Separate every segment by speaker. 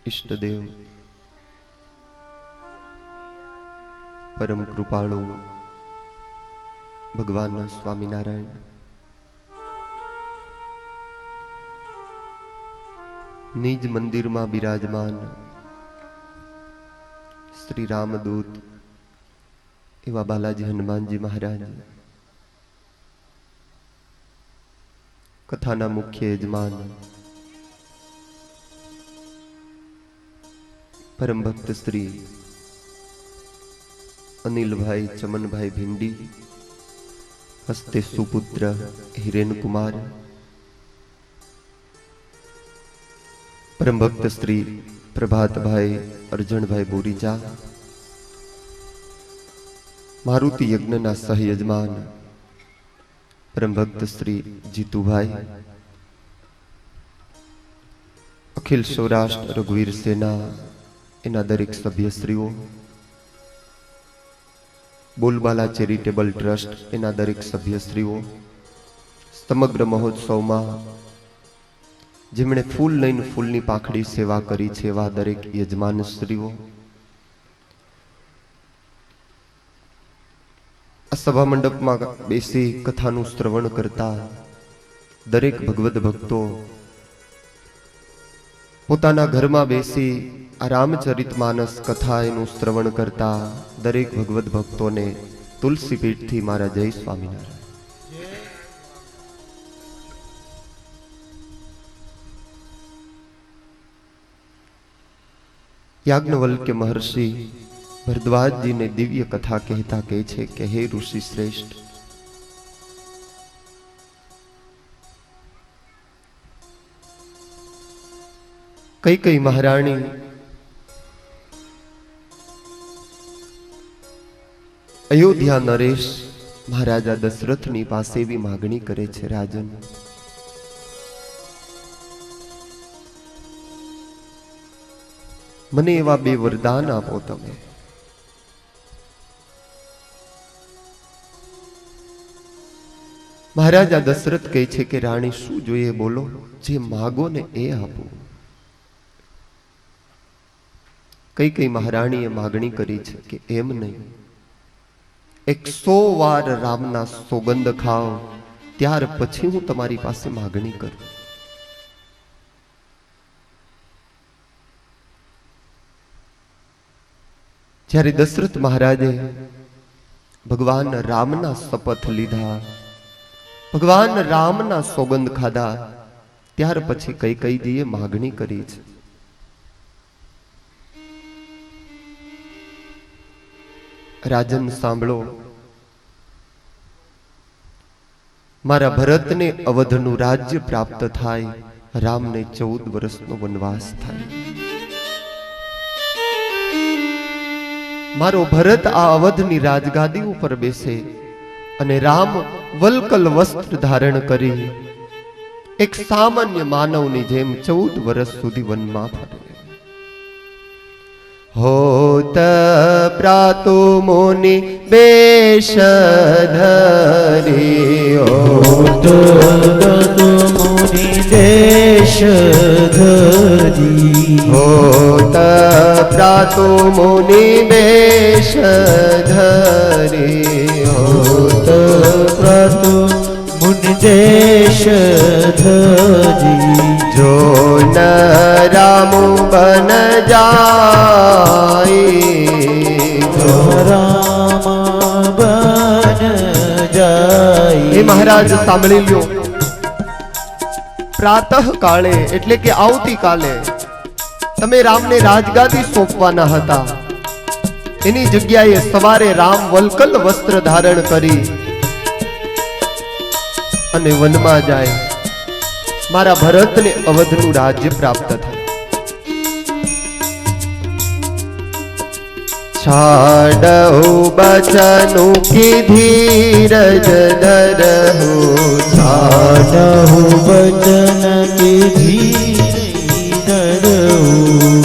Speaker 1: इष्टदेव परम कृपाळु भगवान स्वामीनारायण निज मंदिर में बिराजमान श्री रामदूत एवा बालाजी हनुमानजी महाराज कथाना मुख्य यजमान परम भक्त श्री अनिल भाई चमन भाई भिंडी हस्ते सुपुत्र हिरेन कुमार परम भक्त श्री प्रभात भाई अर्जुन भाई बोरीजा मारुति यज्ञना सहयजमान परम भक्त श्री जीतू भाई अखिल सौराष्ट्र रघुवीर सेना एना दरेक सभ्यश्रीओ बोलबाला चेरिटेबल ट्रस्ट एना दरेक सभ्यश्रीओ समग्र महोत्सव में जेमणे फूल लईने फूलनी पाखड़ी सेवा करी छे एवा दरेक यजमान श्रीओ आ सभा मंडप में बेसी कथानु श्रवण करता दरेक भगवत भक्तो पोताना घर में बेसी आ रामचरितमानस कथा एनु श्रवण करता दरेक भगवत भक्तों ने तुलसी पीठ थी मारा जय स्वामीनारायण। याज्ञवल्क्य महर्षि भरद्वाज जी ने दिव्य कथा कहता कहे छे कि हे ऋषि श्रेष्ठ कई कई महाराणी अयोध्या नरेश महाराजा दशरथ नी पासे भी मागणी करे छे राजन मने एवा बे वरदान आपो तमे महाराजा दशरथ कहे छे कि राणी शू जोईए बोलो जे मागो ने ए आपो। कई कई महाराणीए मागणी करी छे कि एम नहीं 100 वार रामना सोगंद खाओ त्यार पछी हूँ तमारी पासे मागणी करूं। જ્યારે દશરથ મહારાજે ભગવાન રામના શપથ લીધા ભગવાન રામના સોગંદ ખાધા ત્યાર પછી કૈકેયીજીએ માગણી કરી છે રાજન સાંભળો મારા ભરતને અવધનું રાજ્ય પ્રાપ્ત થાય રામને 14 વર્ષનો વનવાસ થાય मारो भरत आ अवधनी राजगादी पर बेसे अने राम वलकल वस्त्र धारण करी एक सामान्य मानवनी जेम 14 वर्ष सुधी वनमा फरे। होत प्रातो मोनि बेश धरी होत प्रातो मोनि बेश धरी होत प्रातो मुनि बेश धरी होत प्रातो मुनि बेश धरी जो न राम बन जाई जो राम बन जाई। हे महाराज सांभળી લ્યો प्रातः काले એટલે કે આવતી કાલે તમે રામને રાજગાદી સોંપવાના હતા એની જગ્યાએ સવારે રામ વલકલ વસ્ત્ર ધારણ કરી અને વનમાં જાય મારા ભરતને અવધનું રાજ્ય પ્રાપ્ત થાય। छाड़हु बचनु की धीरज धरहु छाड़हु बचन की धीरज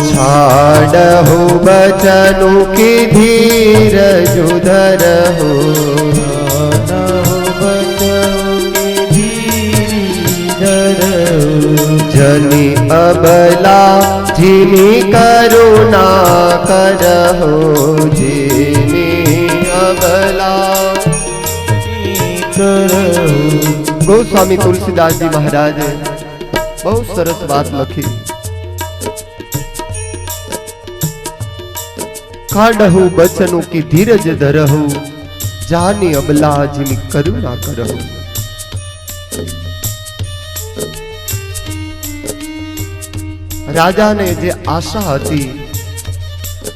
Speaker 1: छाड़हु बचनु की धीरज धरहु छाड़हु बचनु की धीरज बनी अबला जिनी करुणा करहो जिनी अबला गोस्वामी तुलसीदास जी महाराज बहुत सरस बात लखी। काढ़हु बचनों की धीरज धरहु जानी अबला जिनी करुणा करहु। राजा ने जे आशा हती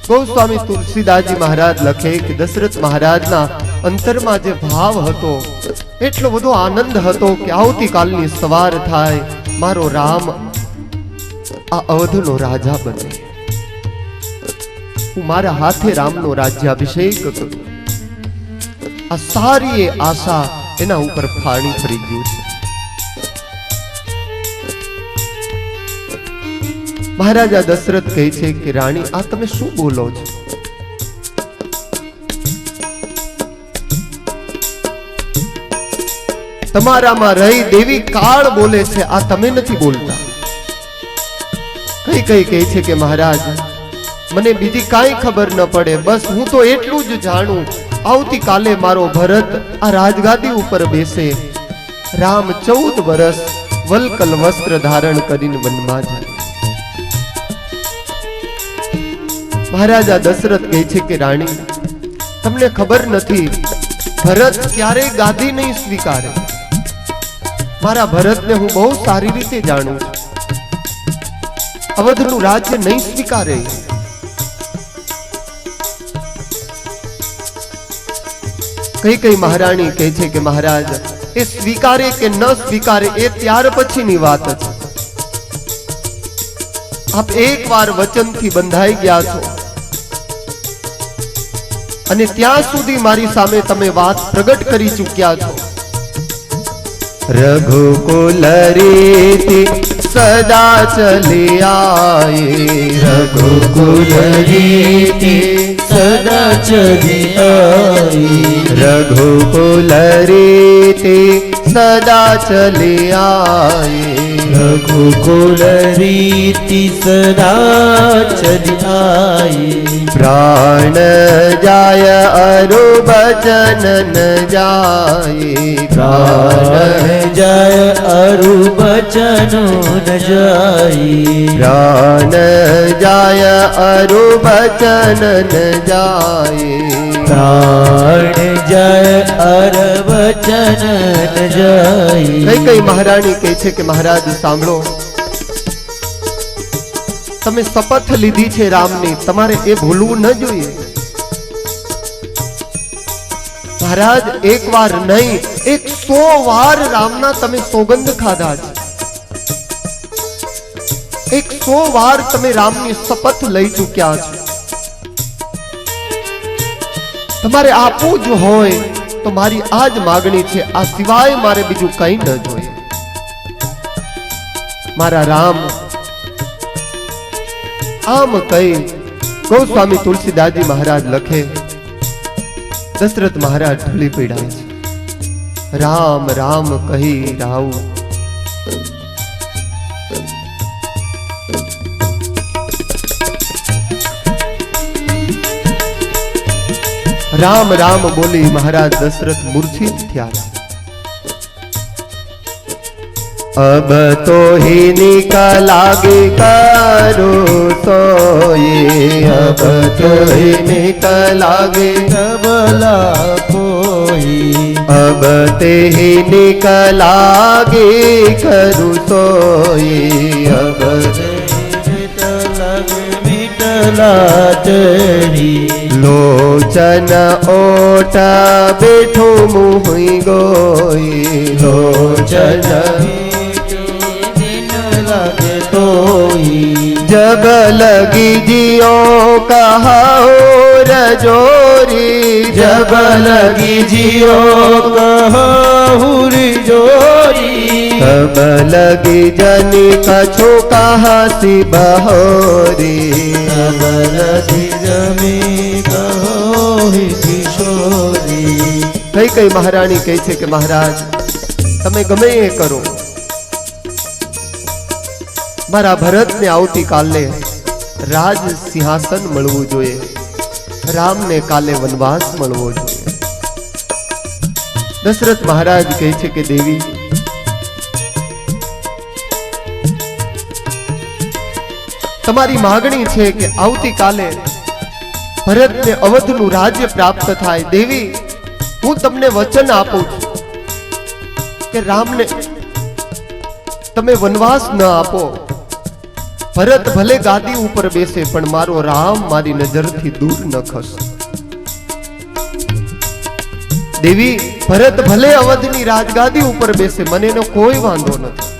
Speaker 1: गोस्वामी तुलसीदास जी महाराज लखे कि दशरथ महाराज ना अंतर में जे भाव हतो एटलो बधो आनंद हतो कि आवती कालनी सवार थाय मारो राम आ अवधनो राजा बने, हूँ मारा हाथे रामनो राज्याभिषेक करूं। आ सारी आशा एना ऊपर फाणी फरी गयुं छे। महाराजा दशरथ कहे छे कि राणी आ तमे शुं बोलो छो? तमारामां रही देवी काळ बोले छे, आ तमे नथी बोलता। कई कई कहे छे कि महाराज मने बीजी काई खबर न पड़े, बस हूँ तो एटलू ज जाणू आवती काले मारो भरत आ राजगादी ऊपर बेसे, राम 14 वर्ष वलकल वस्त्र धारण करीने वनमा जाए। महाराजा दशरथ कहे छे कि राणी तमने खबर नथी भरत क्यारे गादी नहीं स्वीकारे। मारा भरत ने हूँ बहुत सारी रीते जाणू, अवधनु राज्य नहीं स्वीकारे। कई कई महाराणी कहे छे कि महाराज ए स्वीकारे के न स्वीकारे ए त्यार पछीनी वात छे। आप एक बार वचन थी बंधाई गया छो अने त्यां सुधी मारी सामे तमे वात प्रगट करी चुक्या छो। रघुकुल रीति सदा चली आए, रघुकुल रीति
Speaker 2: सदा चली आई,
Speaker 1: रघुकुल रीति सदा चली आए,
Speaker 2: रघुकुल रीति सदा चली आई।
Speaker 1: प्राण जाय अरु बचन न जाए,
Speaker 2: प्राण जाय अरु बचन न जाई,
Speaker 1: प्राण जाय अरु बचन न जाए,
Speaker 2: प्राण जाय अर बचन न जाई।
Speaker 1: कई कई महाराणी कहे छे कि महाराज सांभळो, तमे शपथ लीधी छे रामनी, तमारे ए भूलવું न જોઈએ। महाराज एक बार नहीं 100 વાર रामना तमे सोगंद खाधा छे, 100 વાર तमे रामनी शपथ लई चुक्या छो। तमारे आपू ज होय तो मारी आज मागणी छे, आ सिवाय मारे बीजू कई न जोईए। मारा राम आम कही गोस्वामी तुलसीदास जी महाराज लखे, दशरथ महाराज ढली पीड़ा छे। राम राम कही राव, राम राम बोली महाराज दशरथ मूर्छित थया। अब तो ही निकलागे करो सोई, अब तो ही निकलागे
Speaker 2: कबला कोई,
Speaker 1: अब ते ही निकलागे करू सोई, अब
Speaker 2: मिटला चढ़ी,
Speaker 1: लोचन ओट बैठो मुहि गोई, लोचन
Speaker 2: लगे तोई,
Speaker 1: जब लगी जियो कहाओ रजोरी,
Speaker 2: जब लगी जियो कहुरी जोरी,
Speaker 1: तब लगी जनी कछु कहा सी बहोरी,
Speaker 2: तब लगी जमी कहो ही किशोरी।
Speaker 1: कई कई महारानी कहे छे कि महाराज तमे गमे ए करो, મારા ભરતને આવતીકાલે રાજ સિંહાસન મળવું જોઈએ, રામને કાલે વનવાસ મળવો જોઈએ. દશરથ મહારાજ કહે છે કે દેવી, તમારી માગણી છે કે આવતીકાલે ભરતને અવધનું રાજ્ય પ્રાપ્ત થાય. દેવી, હું તમને વચન આપું છું કે રામને તમે વનવાસ ન આપો. ભરત ભલે ગાદી ઉપર બેસે પણ મારો રામ મારી નજરથી દૂર ન ખસે. દેવી, ભરત ભલે અવધની રાજગાદી ઉપર બેસે, મને એનો કોઈ વાંધો નથી,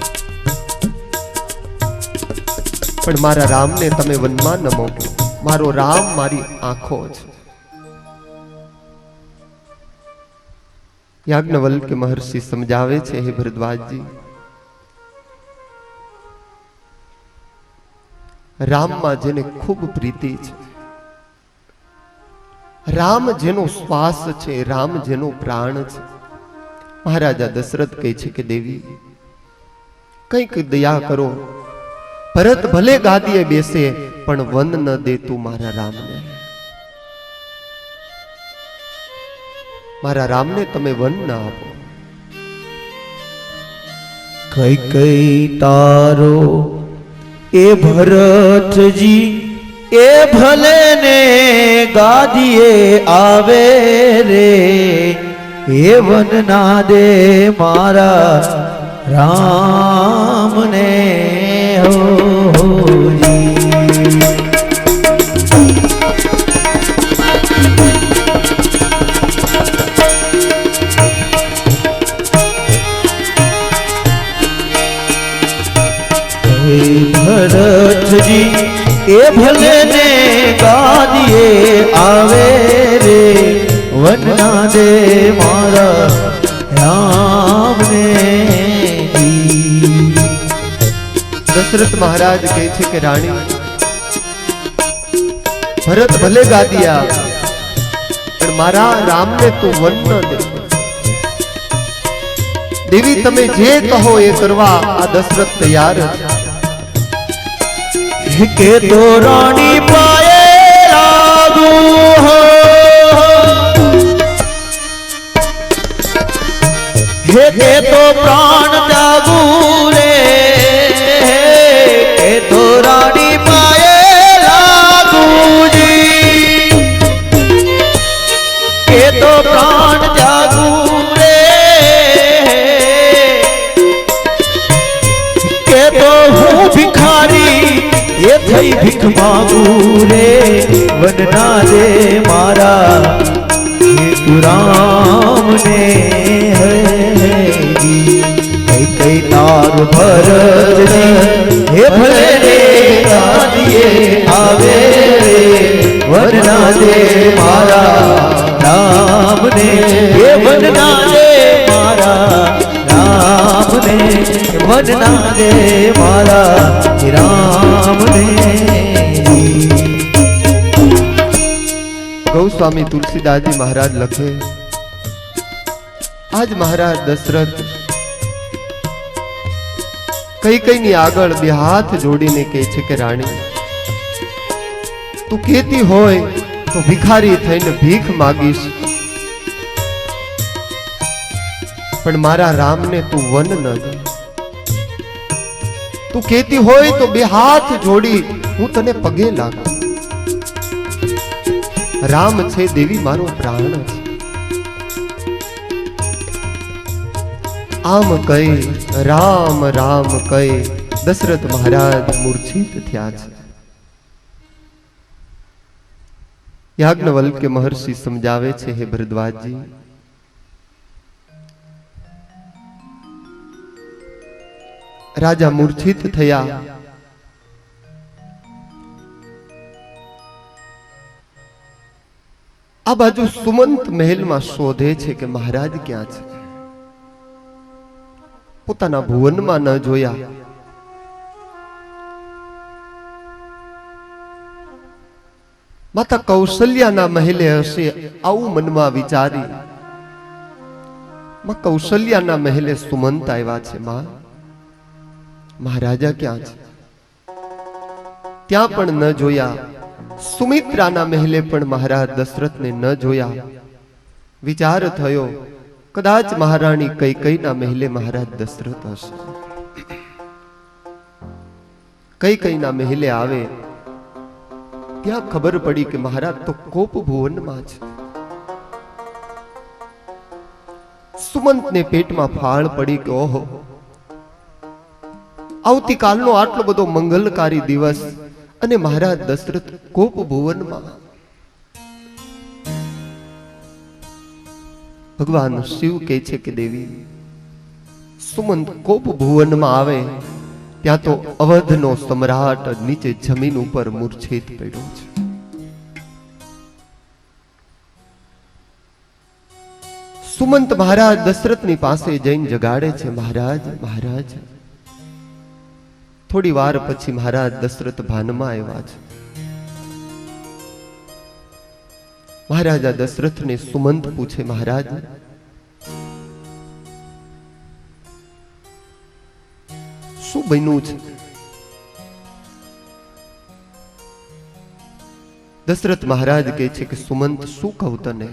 Speaker 1: પણ મારા રામને તમે વનમાં ન મોકલો. મારો રામ મારી આંખો છે. યાજ્ઞવલ્ક્ય મહર્ષિ સમજાવે છે, હે ભરદ્વાજજી, રામમાં જેને ખૂબ પ્રીતિ છે, રામ જેનો શ્વાસ છે, રામ જેનો પ્રાણ છે, મહારાજા દશરથ કહે છે કે દેવી, કંઈક દયા કરો. ભરત ભલે ગાદીએ બેસે પણ વન ન દે તું મારા રામને. મારા રામને તમે વન ના આપો.
Speaker 2: કઈ કઈ તારો એ ભરતજી એ ભલે ને ગાદીએ આવે રે, એ વન ના દે મારા રામને હોજી. ભરતજી એ ભલે ને ગાદીએ આવે રે, વનના દે મારા રામને.
Speaker 1: દશરથ મહારાજ કહે છે કે રાણી, ભરત ભલે ગાદી આવે પણ મારા રામને તું વન ન દે. દેવી, તમે જે કહો એ કરવા આ દશરથ તૈયાર છે.
Speaker 2: કે તો રાણી પાયે લાગુ હો, હે કે તો પ્રાણ ત્યાગુ રે, કે તો રાણી પાયે લાગુજી, કે તો પ્રાણ ત્યાગુ રે, કે તો હું ભિખારી એ થઈ ભીખ માંગુ રે, વનના દે મારા હેતુ રામને. કઈ કઈ તાર ભરતજી હે ભલે રે ગાદીએ આવે રે, વનના દે મારા રામને, એ વનના દે મારા રામને, વનના દે મારા રામને.
Speaker 1: ગૌસ્વામી તુલસીદાસજી મહારાજ લખે, આજ મહારાજ દશરથ કઈ કઈની આગળ બે હાથ જોડીને કહે છે કે રાણી, તું કહેતી હોય તો ભિખારી થઈને ભીખ માગીશ, પણ મારા રામને તું વન ન દે. તું કહેતી હોય તો બે હાથ જોડી હું તને પગે લાગુ. રામ છે દેવી મારો પ્રાણ છે. આમ કહી રામ રામ કહી દશરથ મહારાજ મૂર્છિત થયા છે. યાજ્ઞવલ્ક્ય મહર્ષિ સમજાવે છે, હે ભરદ્વાજજી, રાજા મૂર્છિત થયા. આ બાજુ સુમંત મહેલમાં શોધે છે કે મહારાજ ક્યાં છે. પોતાના ભુવનમાં ન જોયા. માતા કૌશલ્યાના મહેલે હશે આવું મનમાં વિચારી માં કૌશલ્યાના મહેલે સુમંત આવ્યા છે. માં મહારાજા ક્યાં છે? ત્યાં પણ ન જોયા. સુમિત્રાના મહેલે પણ મહારાજ દશરથને ન જોયા. વિચાર થયો કદાચ મહારાણી કૈકેયીના મહેલે મહારાજ દશરથ હશે. કૈકેયીના મહેલે આવે ત્યાં ખબર પડી કે મહારાજ તો કોપ ભુવનમાં છે. સુમંતને પેટમાં ફાળ પડી કે ઓહો, આવતીકાલનો આટલો બધો મંગલકારી દિવસ અને મહારાજ દશરથ કોપ ભુવનમાં. ભગવાન શિવ કહે છે કે દેવી, સુમંત કોપ ભુવનમાં આવે ત્યાં તો અવધનો સમ્રાટ નીચે જમીન ઉપર મૂર્છિત પડ્યો છે. સુમંત મહારાજ દશરથની પાસે જઈને જગાડે છે, મહારાજ મહારાજ. થોડી વાર પછી મહારાજ દશરથ ભાનમાં આવ્યા છે. મહારાજા દશરથને સુમંત પૂછે, મહારાજ શું બન્યું છે? દશરથ મહારાજ કહે છે કે સુમંત શું કહું તને?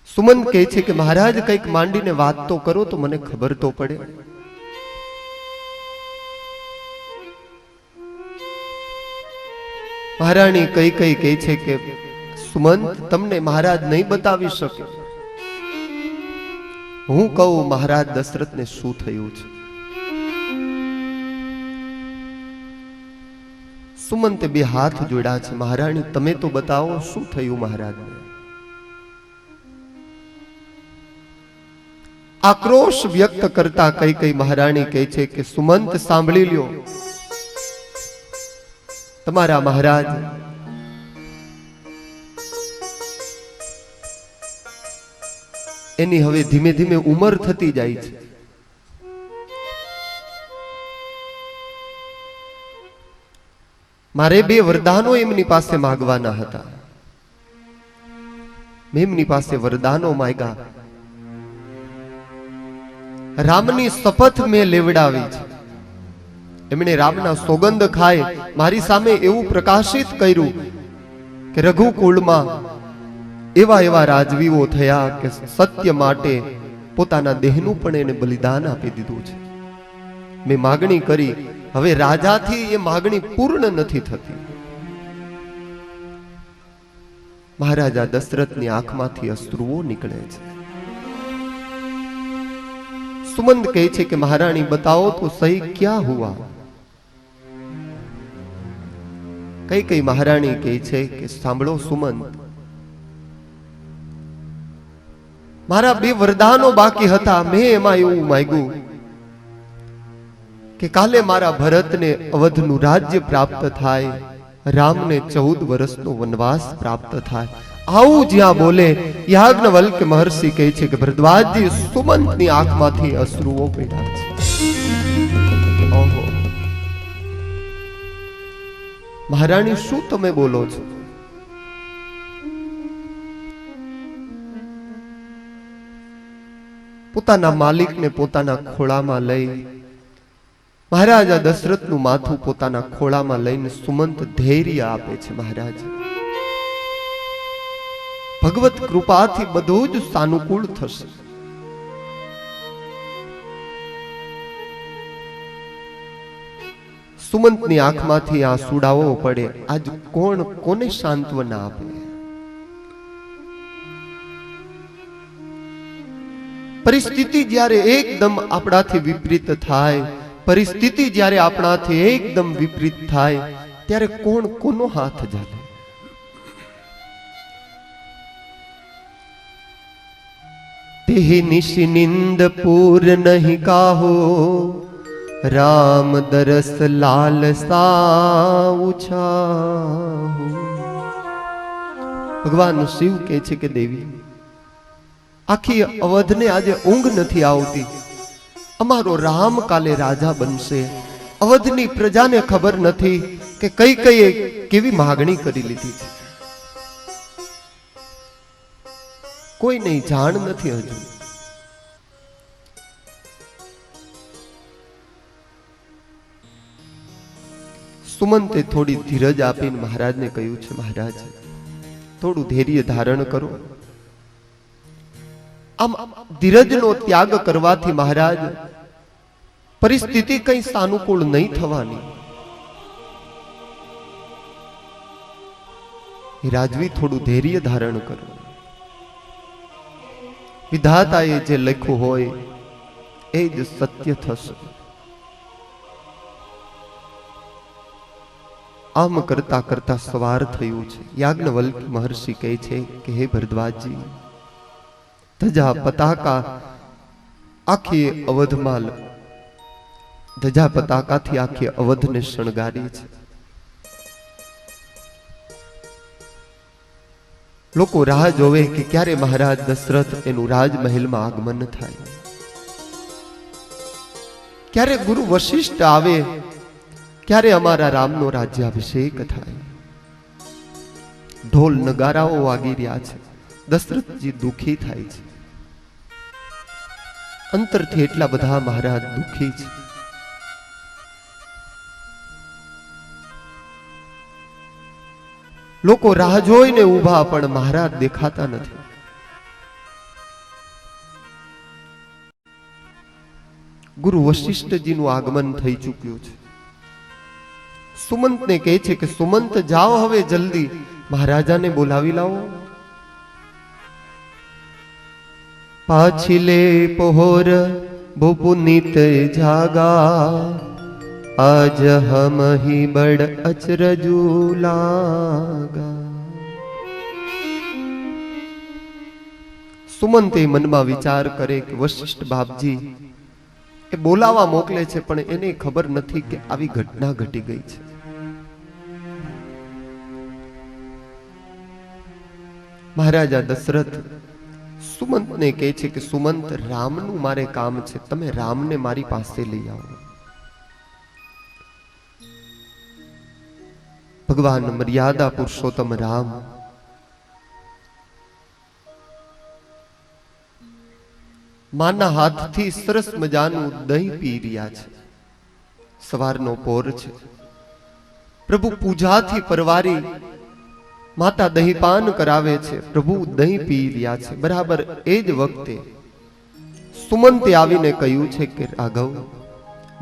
Speaker 1: સુમંત કહે છે કે મહારાજ કંઈક માંડીને વાત તો કરો તો મને ખબર તો પડે. મહારાણી કૈકેયી કહે છે કે સુમંત તમને મહારાજ નહીં બતાવી શકે. હું કહું મહારાજ દશરથને શું થયું છે. સુમંતે બે હાથ જોડ્યા છે, મહારાણી તમે તો બતાવો શું થયું મહારાજને. આક્રોશ વ્યક્ત કરતા કૈકેયી મહારાણી કહે છે કે સુમંત સાંભળી લ્યો, તમારા મહારાજ એની હવે ધીમે ધીમે ઉંમર થતી જાય છે. મારે બે વરદાનો એમની પાસે માંગવાના હતા. મેં એમની પાસે વરદાનો માંગ્યા. રામની શપથ મેં લેવડાવી છે. એમણે રામના સોગંદ ખાય મારી સામે એવું પ્રકાશિત કર્યું કે રઘુકુળમાં એવા એવા રાજવીઓ થયા કે સત્ય માટે પોતાના દેહનું પણ એને બલિદાન આપી દીધું છે. મેં માગણી કરી, હવે રાજાથી એ માગણી પૂર્ણ નથી થતી. મહારાજા દશરથની આંખમાંથી અશ્રુઓ નીકળે છે. સુમંત કહે છે કે મહારાણી बताओ तो सही क्या हुआ. કૈકેયી મહારાણી કહે છે કે સાંભળો સુમંત, મારા બે વરદાનો બાકી હતા. મેં એમાં એવું માંગ્યું કે કાલે મારા ભરતને અવધનું રાજ્ય પ્રાપ્ત થાય, રામને 14 વર્ષનો વનવાસ પ્રાપ્ત થાય. આવું જ્યાં બોલે યાજ્ઞવલ્ક્ય મહર્ષિ કહે છે કે ભરદ્વાજજી સુમંતની આંખમાંથી અશ્રુઓ પડ્યા છે. ઓહો, મહારાણી શું તમે બોલો છો? પોતાના માલિકને પોતાના ખોળામાં લઈ મહારાજા દશરથનું માથું પોતાના ખોળામાં લઈને સુમંત ધૈર્ય આપે છે. મહારાજ ભગવત કૃપાથી બધું જ સાનુકૂળ થશે. સુમંતની આંખમાંથી આંસુડાઓ પડે. આજ કોણ કોને સાંત્વના આપે? પરિસ્થિતિ જ્યારે એકદમ આપણાથી વિપરીત થાય, પરિસ્થિતિ જ્યારે આપણાથી એકદમ વિપરીત થાય ત્યારે કોણ કોનો હાથ ઝાલે? તેહી નિશિનિંદ પૂર નહીં કાહો, રામ દરસ લાલસા ઉછાહો. ભગવાન શિવ કહે છે કે દેવી, આખી અવધને આજે ઊંઘ નથી આવતી. અમારો રામ કાલે રાજા બનશે. અવધની પ્રજાને ખબર નથી કે કૈકેયીએ કેવી માગણી કરી લીધી છે. કોઈ નહીં, જાણ નથી હજુ. સુમંતે થોડી ધીરજ આપીને મહારાજને કહ્યું છે, મહારાજ થોડું ધૈર્ય ધારણ કરો. આમ ધીરજનો ત્યાગ કરવાથી મહારાજ પરિસ્થિતિ કઈ સાનુકૂળ નહીં થવાની. રાજવી થોડું ધૈર્ય ધારણ કરો. વિધાતાએ જે લખ્યું હોય એ જ સત્ય થશે. આમ કરતા કરતા સવાર થયું છે. યાજ્ઞવલ્ક્ય મહર્ષિ કહે છે કે હે ભરદ્વાજજી, ધજા પતાકા આખી અવધમાં, ધજા પતાકાથી આખી અવધને શણગારી છે. લોકો રાહ જોવે કે ક્યારે મહારાજ દશરથ એનું રાજમહેલમાં આગમન થાય, ક્યારે ગુરુ વશિષ્ઠ આવે, ક્યારે અમારા રામનો રાજ્યાભિષેક થાય. ઢોલ નગારાઓ વાગી રહ્યા છે. દશરથજી દુખી થાય છે. અંતરથી એટલા બધા મહારાજ દુખી છે. લોકો રાહ જોઈને ઊભા, પણ મહારાજ દેખાતા નથી. ગુરુ વશિષ્ઠજીનું આગમન થઈ ચૂક્યું છે. સુમંતને કહે છે કે સુમંત જાઓ હવે જલ્દી, મહારાજાને બોલાવી લાવો. પાછીલે પહોર ભૂપુનિત જાગા, આજ હમ હી બડ અચરજુ લાગા. સુમંતે મનમાં વિચાર કરે કે વશિષ્ઠ બાપજી એ બોલાવા મોકલે છે, પણ એને ખબર નથી કે આવી ઘટના ઘટી ગઈ છે. મહારાજા દશરથ સુમંતને કહે છે કે સુમંત, રામનું મારે કામ છે, તમે રામને મારી પાસે લઈ આવો. ભગવાન મર્યાદા પુરુષોત્તમ રામ માના હાથથી સરસ મજાનું દહીં પી રહ્યા છે. સવારનો પોર છે. પ્રભુ પૂજાથી પરવારી માતા દહીં પાન કરાવે છે. પ્રભુ દહીં પી રહ્યા છે. બરાબર એ જ વખતે સુમંતે આવીને કહ્યું છે કે રાઘવ,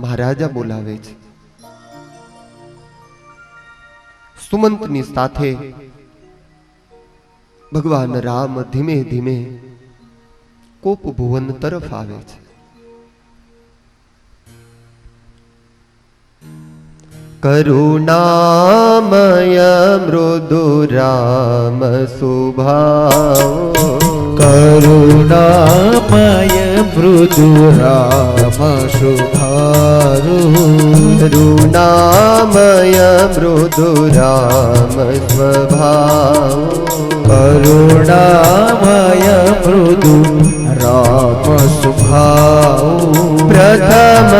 Speaker 1: મહારાજા બોલાવે છે. સુમંતની સાથે ભગવાન રામ ધીમે ધીમે કોપ ભુવન તરફ આવે છે. કરુણામય મૃદુ રામ સુભાવ,
Speaker 2: કરુણામય મૃદુ રામ શુભારુ,
Speaker 1: કરુણામય મૃદુ રામ સ્વભાવ,
Speaker 2: કરુણામય મૃદુ રામ શુભાવ.
Speaker 1: પ્રથમ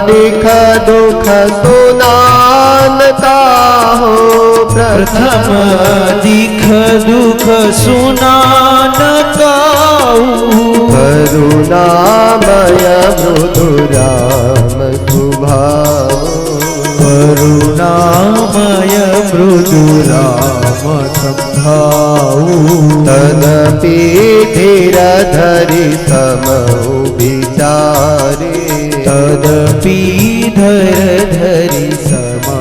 Speaker 1: દીખ દુઃખ સુનાન કાહો,
Speaker 2: પ્રથમ દીખ દુઃખ સુનાન કાઉ.
Speaker 1: કરુણામય મૃદુ રામ સ્વભાવ,
Speaker 2: કરુણામય મૃદુ રામ સંભાવ.
Speaker 1: તદપી ધીર ધરી સમ વિચારે,
Speaker 2: તદપી ધર ધરી સમઉ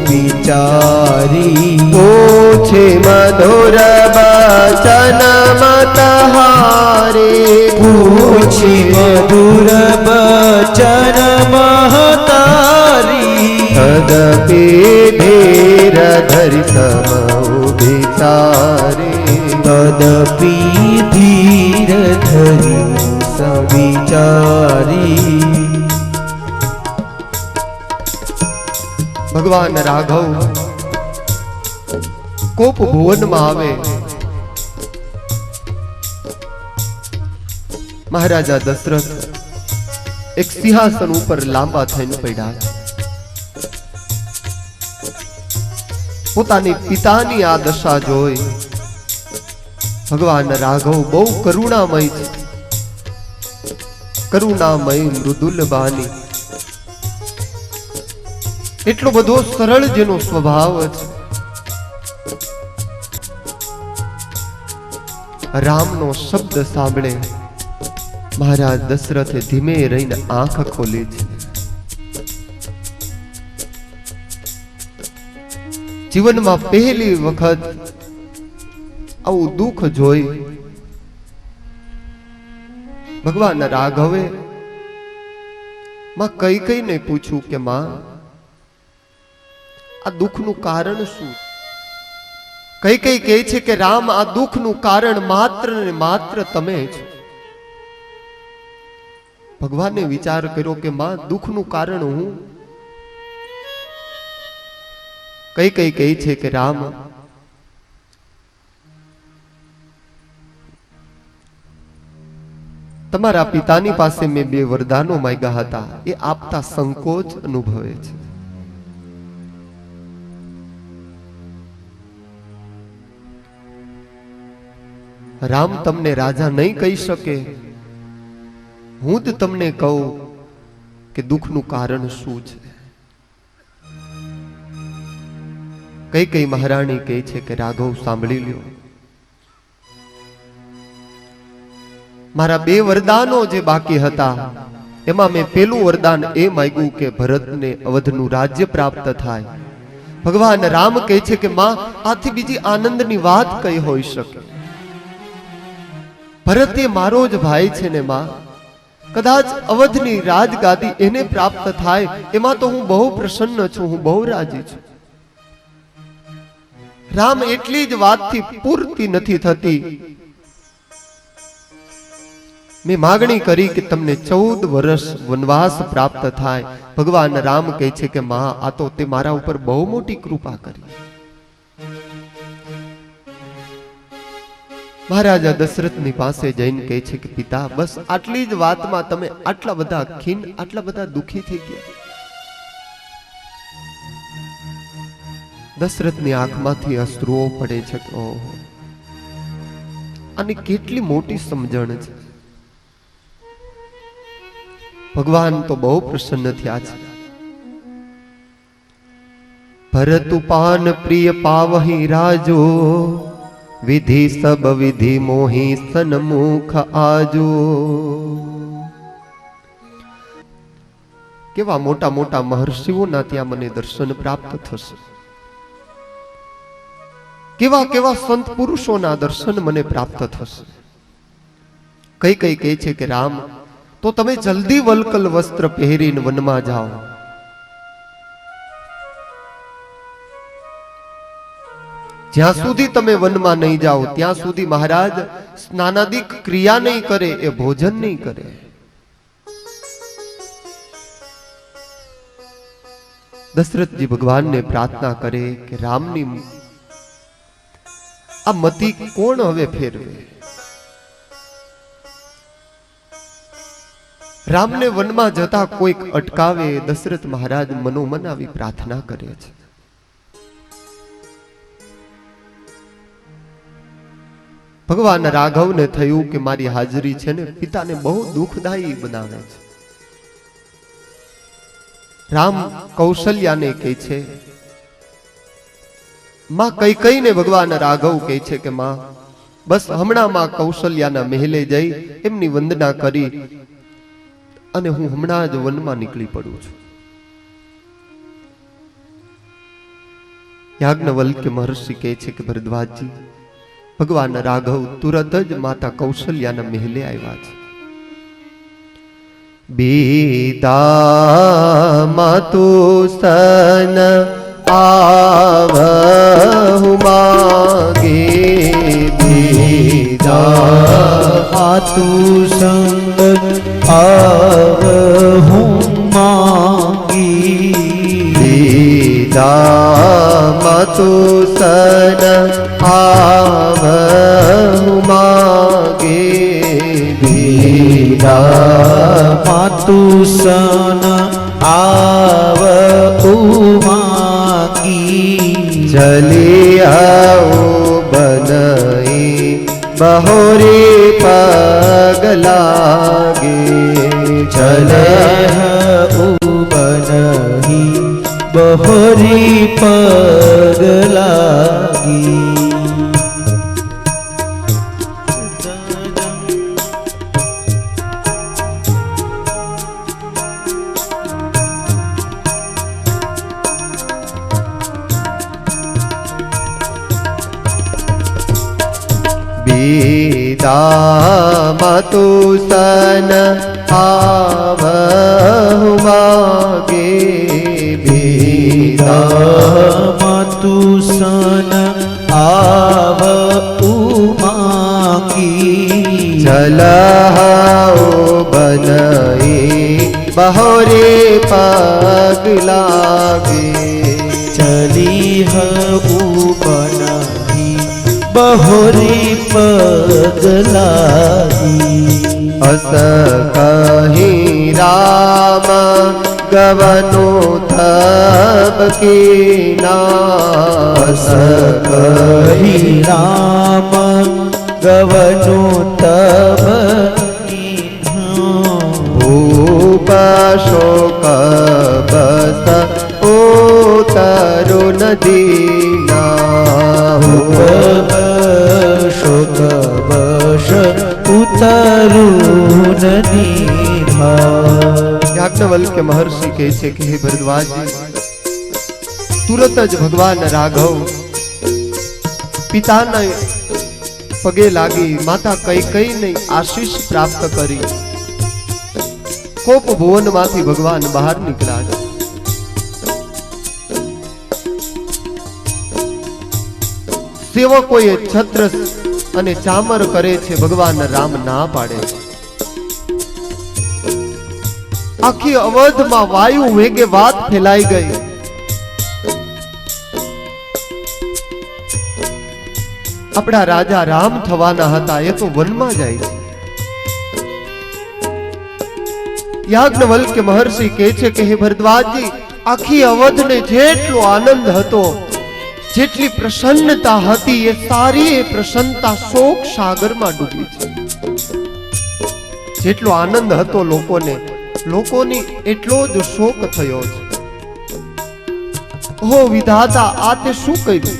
Speaker 2: વિચારી.
Speaker 1: પૂછે મધુર વચન મતહારે,
Speaker 2: પૂછી મધુર બચન મહતારી.
Speaker 1: તદપી ધીર ધરી સમ વિચારે,
Speaker 2: તદપી ધીર ધરી સવિચારી.
Speaker 1: ભગવાન રાઘવ કોપ ભુવનમાં આવે. મહારાજા દશરથ એક સિંહાસન ઉપર લાંબા થઈને પડ્યા છે. પોતાની પિતાની આ દશા જોઈ ભગવાન રાઘવ બહુ કરુણામય છે. કરુણામય મૃદુલ બાની એટલો બધો સરળ જેનો સ્વભાવ છે. રામનો શબ્દ સાંભળે મહારાજ દશરથે ધીમે રહીને આંખ ખોલી છે. જીવનમાં પહેલી વખત આવું દુઃખ જોઈ ભગવાન રાઘવે માં કઈ પૂછ્યું કે માં આ દુઃખનું કારણ શું? કઈ કહે છે કે રામ આ દુઃખનું કારણ માત્ર ને માત્ર તમે છો. ભગવાને વિચાર કર્યો કે માં દુઃખનું કારણ હું. કઈ કહે છે કે રામ તમારા પિતાની પાસે મેં 2 વરદાનો માંગ્યા હતા, એ આપતા સંકોચ અનુભવે છે. રામ તમને રાજા નહીં કહી શકે, હું જ તમને કહું કે દુઃખનું કારણ શું છે. કઈ મહારાણી કહે છે કે રાઘવ સાંભળી લ્યો, મારા 2 વરદાનો જે બાકી હતા એમાં મેં પેલું વરદાન એ માંગ્યું કે ભરતને અવધનું રાજ્ય પ્રાપ્ત થાય. ભગવાન રામ કહે છે કે માં આથી બીજી આનંદની વાત કઈ હોઈ શકે? ભરત એ મારો જ ભાઈ છે ને માં, કદાચ અવધની રાજગાદી એને પ્રાપ્ત થાય એમાં તો હું બહુ પ્રસન્ન છું, હું બહુ રાજી છું. રામ એટલી જ વાતથી પૂર્તિ નથી થતી. મેં માગણી કરી કે તમને 14 વર્ષ વનવાસ પ્રાપ્ત થાય. ભગવાન રામ કહે છે કે માં આ તો તે મારા ઉપર બહુ મોટી કૃપા કરી. મહારાજા દશરથની પાસે જઈને કહે છે કે પિતા બસ આટલી જ વાતમાં તમે આટલા બધા ખીન, આટલા બધા દુખી થઈ ગયા. દશરથની આંખમાંથી અશ્રુઓ પડે છે કે ઓહો, આની કેટલી મોટી સમજણ છે. ભગવાન તો બહુ પ્રસન્ન થયા છે. ભરત પાન પ્રિય પાવહી રાજો, વિધિ સબ વિધિ મોહી સન્મુખ આજો. કેવા મોટા મોટા મહર્ષિઓના ત્યાં મને દર્શન પ્રાપ્ત થશે, કેવા કેવા સંત પુરુષોના દર્શન મને પ્રાપ્ત થશે. કઈ કહે છે કે રામ તો તમે જલ્દી વલ્કલ વસ્ત્ર પહેરીને વનમાં જાઓ. જ્યાં સુધી તમે વનમાં નહીં જાઓ ત્યાં સુધી મહારાજ સ્નાનાદિક ક્રિયા નહીં કરે, એ ભોજન નહીં કરે. દશરથજી ભગવાનને પ્રાર્થના કરે કે રામની આ મતિ કોણ હવે ફેરવે? રામને વનમાં જતા કોઈક અટકાવે. દશરથ મહારાજ મનોમન આવી પ્રાર્થના કરે છે. ભગવાન રાઘવને થયું કે મારી હાજરી છે ને પિતાને બહુ દુઃખદાયી બનાવે છે. રામ કૌશલ્યાને કહે છે, માં કઈને ભગવાન રાઘવ કહે છે કે માં બસ હમણાં માં કૌશલ્યાના મહેલે જઈ એમની વંદના કરી અને હું હમણાં જ વનમાં નીકળી પડું છું. યાજ્ઞવલ્ક્ય મહર્ષિ કહે છે કે ભરદ્વાજજી, ભગવાન રાઘવ તુરત જ માતા કૌશલ્યાના મહેલે આવ્યા છે. બીદા માતુ સન આવહુ માગે, બીદા
Speaker 2: માતુ સંગ આવહુ માગી.
Speaker 1: બીદા માતુ સન આવહુ માગે,
Speaker 2: બીદા માતુ સન આવહુ માગી.
Speaker 1: ચલી આવો બનઈ બહોરી પગ લાગે.
Speaker 2: ચલે બનહી
Speaker 3: बहोरी पग लागी।
Speaker 1: बीदा मातु सन आवहु मागे, बीदा
Speaker 3: मातु सन आवहु मागी।
Speaker 1: चलहाओ बनई बहोरे पग लागे,
Speaker 3: चली हऊ बनई बहोरी पग लागी।
Speaker 1: अस कही राम गवनो तब कीना,
Speaker 3: अस कही राम गवनो तब कीना।
Speaker 1: भूप शोक बस उतरु नदीना,
Speaker 3: शोक बश उतरु नदीना।
Speaker 1: याज्ञवल्क्य महर्षि कहे छे कि हे भरद्वाज जी, तुरत ज भगवान राघव पिताने पगे लागी, माता कैकेयी ने आशीष प्राप्त करी। कोप भुवन माथी भगवान बहार निकला। सेवकोए छत्र अने चामर करे छे, भगवान राम ना पाड़े। आखी अवध में वायु वेगे वात फैलाई गई। अपना राजा राम थवाना हता, ये तो वन में जाए छे। याज्ञवल्क्य महर्षि कहे छे कि हे भरद्वाज जी, आखी अवध ने जेटलो आनंद हतो, जेटली प्रसन्नता हती, ये सारी प्रसन्नता शोक सागर में डूबी छे। जेटलो आनंद हतो लोकोनी एटलो ज शोक थयो छे। हो विधाता, आ ते शुं कर्युं?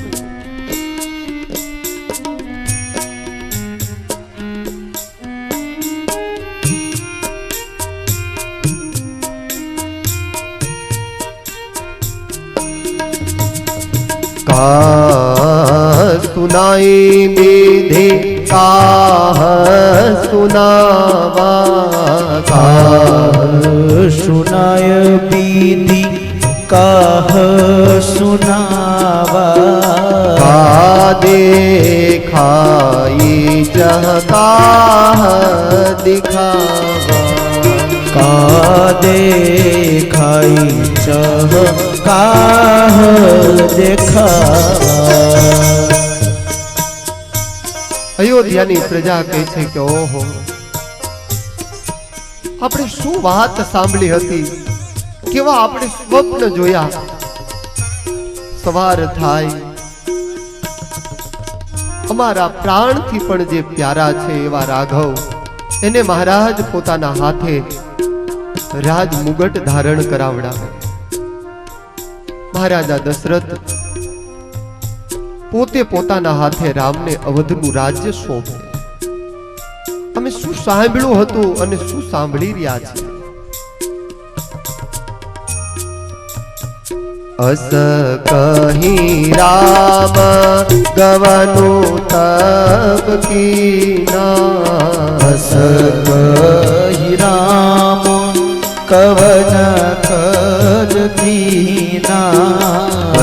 Speaker 1: सुनाई विधि काह सुनावा,
Speaker 3: सुनाय विधि काह सुनावा।
Speaker 1: का देखाई जह काह दिखावा,
Speaker 3: का देखाई जह काह देखावा।
Speaker 1: अयोध्यानी प्रजा कहे छे कि ओहो, આપણે શું વાત સાંભળી હતી, કેવા આપણે સ્વપ્ન જોયા। સવાર થાય, અમારા પ્રાણથી પણ જે પ્યારા છે એવા રાઘવ, એને મહારાજ પોતાના હાથે રાજ મુગટ ધારણ કરાવડાવે। મહારાજા દશરથ પોતે પોતાના હાથે રામને અવધનું રાજ્ય સોંપે। અમે શું સાંભળ્યું હતું અને શું સાંભળી રહ્યા છે? અસ કહી રામ ગવનો તબ कीना,
Speaker 3: अस कही राम कवन कर कीना।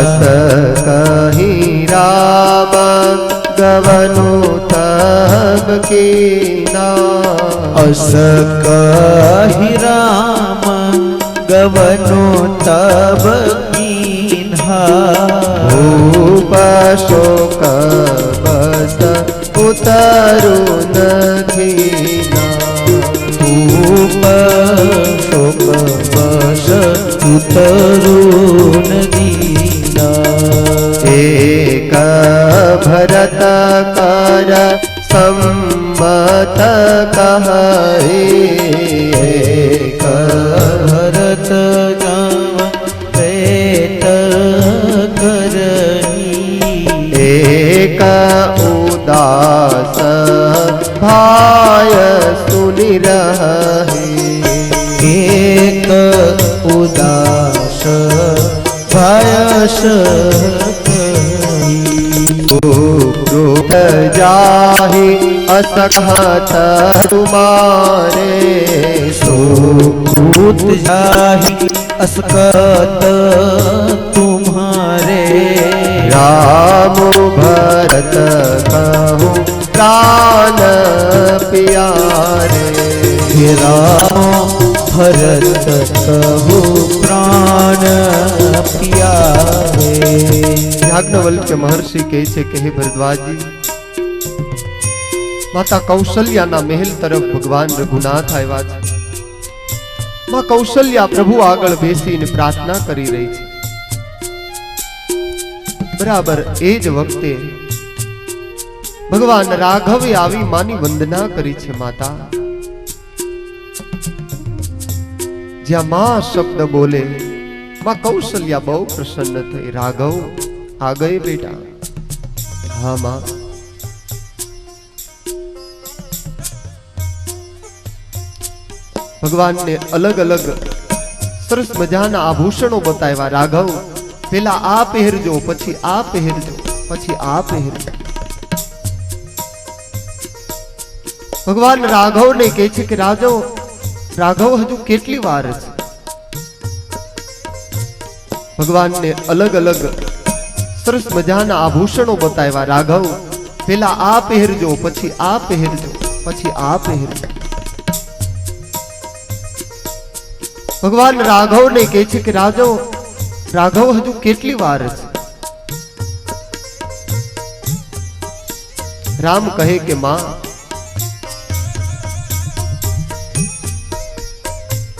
Speaker 1: अस कही राम गवनो तब कीना,
Speaker 3: अस कही राम गवनो तब कीन्हा।
Speaker 1: भूप शोक बस उतरु नदीना,
Speaker 3: भूप शोक बस उतरु नदीना।
Speaker 1: एक भरत कर सम्मत कहे,
Speaker 3: एक भरत जाम पेट
Speaker 1: भाय सुनि रहे।
Speaker 3: एक उदास भयस
Speaker 1: क्रोध जाहि असकहत तुम्हारे।
Speaker 3: सुकृत जाहि असकत तुम्हारे।
Speaker 1: राम भरत कहूँ प्राण प्यारे।
Speaker 3: हे राम भरत कहु प्राण प्यारे।
Speaker 1: याज्ञवल्क्य महर्षि कहे छे कि हे भरद्वाजी, माता कौशल्या महल तरफ भगवान रघुनाथ आव्या छे। मां कौशल्या प्रभु आगळ बेसीने प्रार्थना करी रही छे। बराबर एज वक्ते भगवान राघवे आवी मानी वंदना करी छे। माता ज्या मां शब्द बोले मां कौशल्या बहु प्रसन्न थई। राघव आ गए बेटा। हाँ मां। भगवान ने अलग अलग सरस मजाना आभूषणों बताव्या। राघव पेला आ पहेरजो, पछी आ पहेरजो, पछी आ पहेरजो। भगवान राघव ने कहे छे कि राघव हजू केटली वार छे। भगवान ने अलग अलग सरस मजाना आभूषणों बताव्या। राघव पेला आ पहेरजो, पछी आ पहेरजो, पछी आ पहेरजो। भगवान राघव ने कहे छे कि राघव हजू केटली वार छे। राम कहे कि मां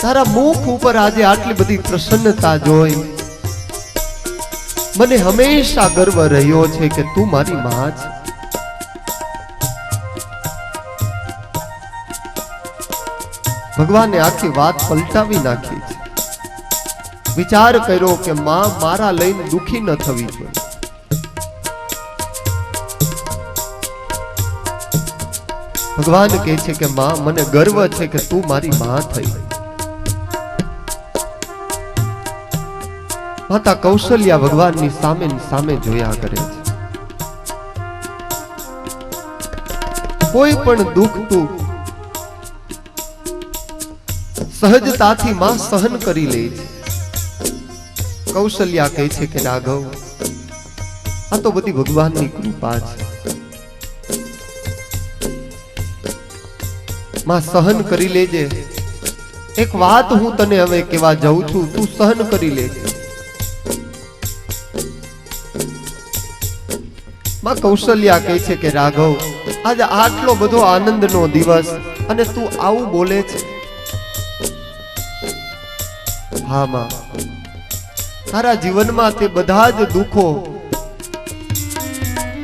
Speaker 1: तारा मुख ऊपर आजे आटली बधी प्रसन्नता जोई मने हमेशा गर्व रह्यो छे कि तू मारी मां छे। भगवान ने आखी बात पलटावी नाखी छे। विचार कर्यो कि मां मारा लईने दुखी न थवी जोईए। भगवान कहे छे कि मां मने गर्व छे कि तू मारी मां थई। माता कौशल्या भगवान नी सामे जोया करे छे। कोई पण दुख तू सहजताथी मां सहन करी ले छे। कौशल्या कहे छे कि राघव आ तो बधी भगवान नी कृपा छे। मां सहन करी लेजे। एक बात हूं तने हवे केवा जाऊं छुं, तू सहन करी लेजे। मां कौशल्या कहे छे कि राघव आज आटलो बधो आनंदनो दिवस अने तू आवुं बोले छे। हाँ मां, तारा जीवનમાં તે બધા જ દુખો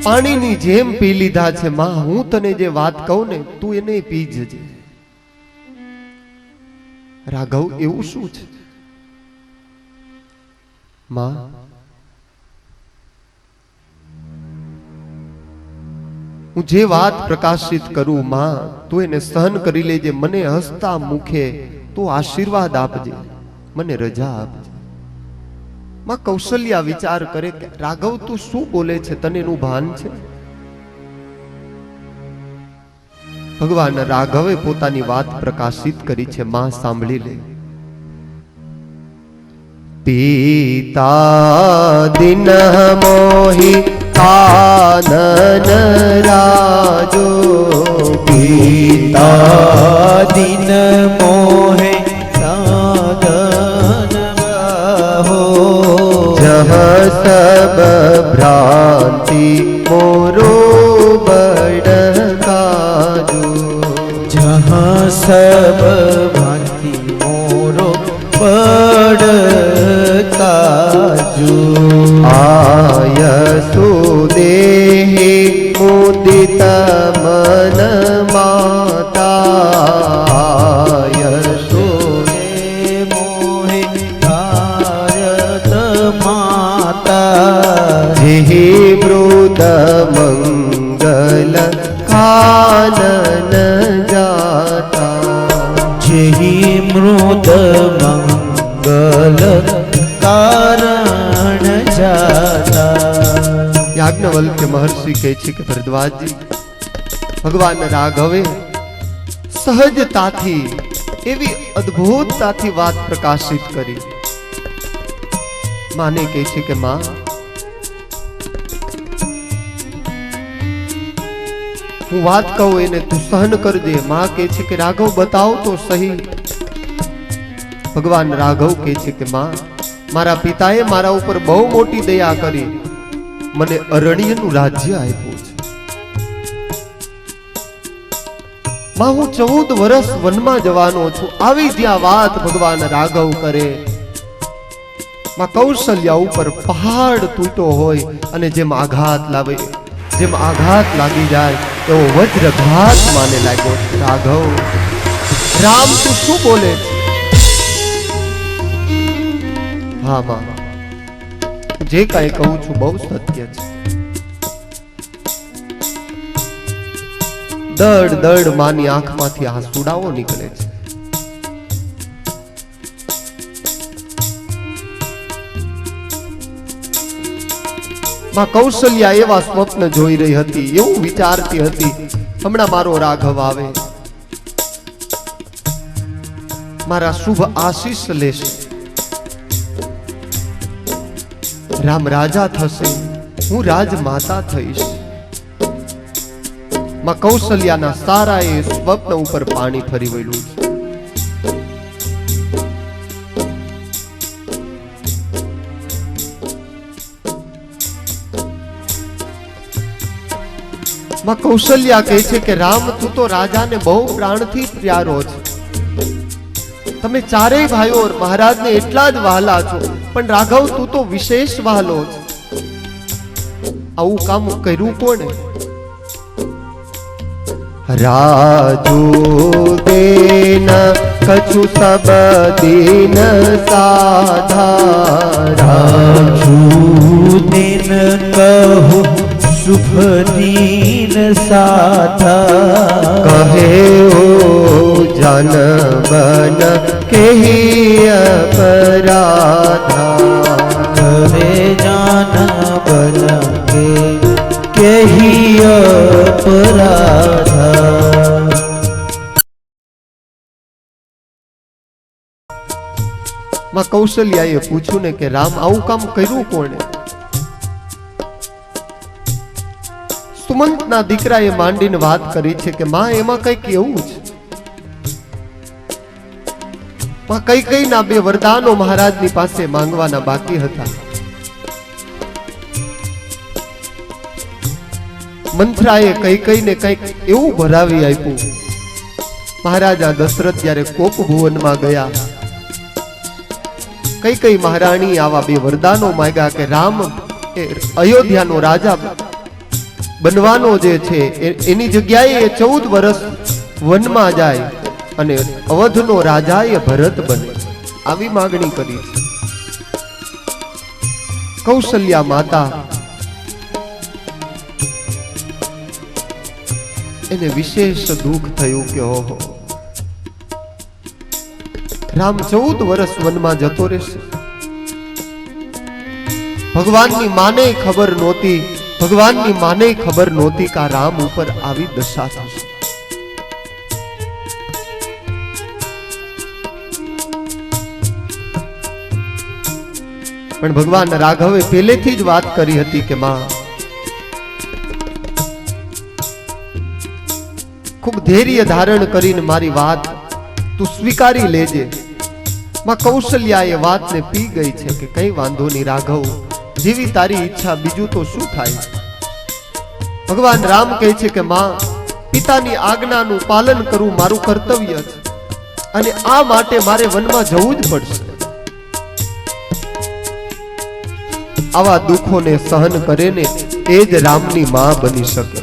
Speaker 1: પાણીની જેમ પી લીધા છે। માં હું તને જે વાત કહું ને તું એને પી જજે। રાઘવ એવું શું છે? માં હું જે વાત પ્રકાશિત કરું માં તું એને સહન કરી લેજે। મને હસતા મુખે તું આશીર્વાદ આપજે, મને રજા આપજે। માં કૌશલ્યા વિચાર કરે કે રાઘવ તું શું બોલે છે, તને એનું ભાન છે? ભગવાન રાઘવે પોતાની વાત પ્રકાશિત કરી છે। માં સાંભળી લે। પીતા દિન મોહી કાનન રાજો।
Speaker 3: पीता दिन मोहे
Speaker 1: जहाँ सब भ्रांति मोरो बड़ काजू।
Speaker 3: जहाँ सब भांति मोरो बड़ काजू।
Speaker 1: आयसु देहि मुदित मन माता। आयसु
Speaker 3: मोहे भारत माता।
Speaker 1: जिहि मृद मंगल कानन
Speaker 3: મોદ મંગલ કારણ જાતા।
Speaker 1: યાજ્ઞવલ્ક્ય મહર્ષિ કહે છે કે ભરદ્વાજજી, ભગવાન રાઘવે સહજતાથી એવી અદ્ભુતતાથી વાત પ્રકાશિત કરી। માને કહે છે કે માં, હું વાત કહું એને તું સહન કરજે। માં કહે છે કે રાઘવ બતાવ તો સહી। ભગવાન રાઘવ કહે છે કે માં, મારા પિતાએ મારા ઉપર બહુ મોટી દયા કરી, મને અરણ્યનું રાજ્ય આપ્યું છે। માં હું 14 વર્ષ વનમાં જવાનો છું। આવી જ્યાં વાત ભગવાન રાઘવ કરે, માં કૌશલ્યા ઉપર પહાડ તૂટો હોય અને જેમ આઘાત લાવે, જેમ આઘાત લાગી જાય એવો વજ્રઘાત માને લાગ્યો છે। રાઘવ, રામ તું શું બોલે છે? હા માં, જે કાંઈ કહું છું બહુ સત્ય છે। દડ દડ માની આંખમાંથી આંસુડાઓ નીકળે છે। માં કૌશલ્યા એવા સ્વપ્ન જોઈ રહી હતી, એવું વિચારતી હતી, હમણાં મારો રાઘવ આવે, મારા શુભ આશીષ લેશે, રામ રાજા થશે, હું રાજમાતા થઈશ। માં કૌશલ્યાના સારા એ સ્વપ્ન ઉપર પાણી ફરી વળ્યું છે। માં કૌશલ્યા કહે છે કે રામ તું તો રાજાને બહુ પ્રાણથી પ્યારો છે, તમે ચારેય ભાઈઓ મહારાજને એટલા જ વહાલા છો, પણ રાઘવ તું તો વિશેષ વહાલો છે। આવું કામ કર્યું કોણે? રાજુ દેન કछु સબ દીન સાધા।
Speaker 3: રાજુ દિન કહો શુભ દીન સાધા।
Speaker 1: કહે ઓ જન બન કેહી અપરાધા।
Speaker 3: કહે જાન બન કે કેહી અપરાધા।
Speaker 1: માં કૌશલ્યાએ પૂછ્યું ને કે રામ આવું કામ કર્યું કોણે? સુમંતના દીકરાએ માંડીને વાત કરી છે કે માં એમાં કંઈક એવું છે। માં કૈકેયીના 2 વરદાનો મહારાજની પાસે માંગવાના બાકી હતા। મંથરાએ કૈકેયીને કંઈક એવું ભરાવી આપ્યું। મહારાજા દશરથ જ્યારે કોપ ભુવનમાં ગયા, કૈકેયી મહારાણી આવા 2 વરદાનો માંગ્યા કે રામ એ અયોધ્યાનો રાજા બનવાનો જે છે એની જગ્યાએ 14 વર્ષ વનમાં જાય અને અવધનો રાજા એ ભરત બને, આવી માંગણી કરી છે। કૌશલ્યા માતા એને વિશેષ દુઃખ થયું કે ઓહો, રામ 14 વર્ષ વનમાં જતો રહેશે। ભગવાનની માને ખબર નહોતી, ભગવાનની માને ખબર નહોતી કે રામ ઉપર આવી દશા થશે। પણ ભગવાન રાઘવે પહેલેથી જ વાત કરી હતી કે માં ખૂબ ધૈર્ય ધારણ કરીને મારી વાત તું સ્વીકારી લેજે। માં કૌશલ્યા એ વાતને પી ગઈ છે કે કઈ વાંધો નહીં રાઘવ, જેવી તારી ઈચ્છા, બીજું તો શું થાય। ભગવાન રામ કહે છે કે માં પિતાની આજ્ઞાનું પાલન કરવું મારું કર્તવ્ય છે અને આ માટે મારે વનમાં જવું જ પડશે। આવા દુઃખોને સહન કરે ને એ જ રામની માં બની શકે।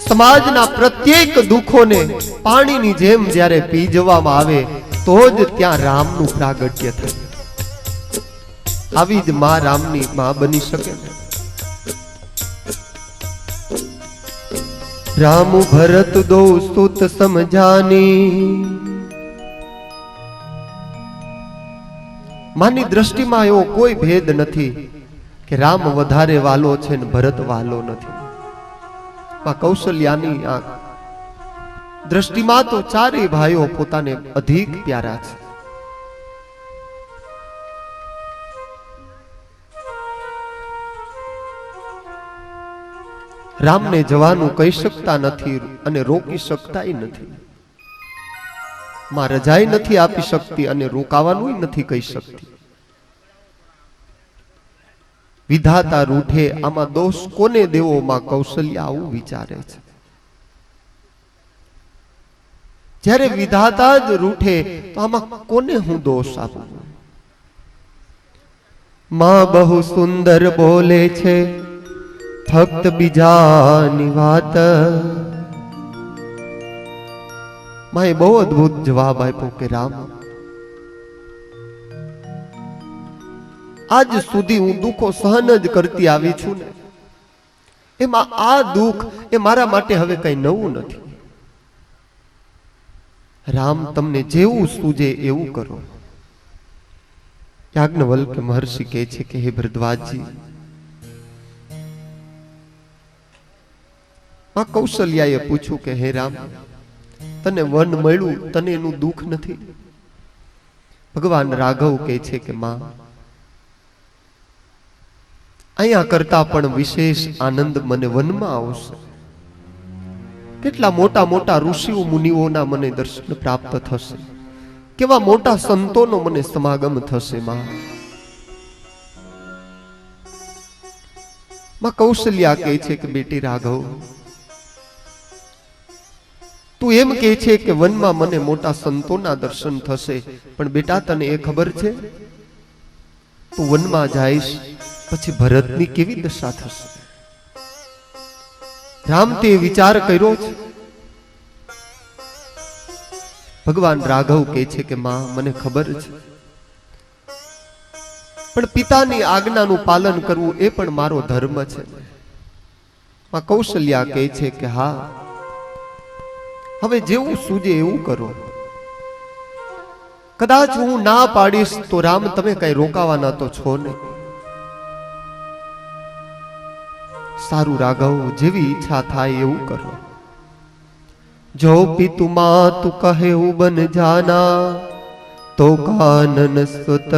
Speaker 1: સમાજના પ્રત્યેક દુઃખોને પાણીની જેમ જ્યારે પી જવામાં આવે તો જ ત્યાં રામનું પ્રાગટ્ય થાય। આવી જ માં રામની માં બની શકે। राम भरत दो सुत समझानी માની દ્રષ્ટિમાં એવો કોઈ ભેદ નથી કે રામ વધારે વાલો છે ને ભરત વાલો નથી. માં કૌશલ્યાની આ દ્રષ્ટિમાં તો ચારેય ભાઈઓ પોતાને અધિક પ્યારા છે. રામને જવાનું કહી શકતા નથી અને રોકી શકતાય નથી. માં રજાઈ નથી આપી શકતી અને રોકાવાનું નથી કહી શકતી. વિધાતા રૂઠે આમાં દોષ કોને દેવો? માં કૌશલ્યા આવું વિચારે છે. જ્યારે વિધાતા જ રૂઠે તો આમાં કોને હું દોષ આપું? માં બહુ સુંદર બોલે છે ફક્ત બીજાની વાત. માએ બહુ અદ્ભુત જવાબ આપ્યો કે રામ, આજ સુધી હું દુઃખો સહન જ કરતી આવી છું ને, એમાં આ દુઃખ એ મારા માટે હવે કઈ નવું નથી. રામ તમને જેવું સૂજે એવું કરો. યાજ્ઞવલ્ક્ય મહર્ષિ કહે છે કે હે ભરદ્વાજજી, માં કૌશલ્યાએ પૂછ્યું કે હે રામ, તને વન મળ્યું, તને એનું દુઃખ નથી? ભગવાન રાઘવ કહે છે કે માં, અહીંયા કરતા પણ વિશેષ આનંદ મને વનમાં આવશે. કેટલા મોટા મોટા ઋષિઓ મુનિઓના મને દર્શન પ્રાપ્ત થશે, કેવા મોટા સંતોનો મને સમાગમ થશે. માં કૌશલ્યા કહે છે કે બેટી રાઘવ, તું એમ કહે છે કે વનમાં મને મોટા સંતોના દર્શન થશે, પણ બેટા તને એ ખબર છે તું વનમાં જઈશ પછી ભરતની કેવી દશા થશે? રામ તે વિચાર કર્યો છે? ભગવાન રાઘવ કહે છે કે માં મને ખબર છે, પણ પિતાની આજ્ઞાનું પાલન કરવું એ પણ મારો ધર્મ છે. માં કૌશલ્યા કહે છે કે હા, હવે જેવું સૂજે એવું કરો. કદાચ હું ના પાડીશ તો રામ તમે કઈ રોકાવાના તો છો નહીં. સારું રાઘવ, જેવી ઈચ્છા થાય એવું કરો. જો પિતુ માતુ કહે બન જાના, તો કાનન સુત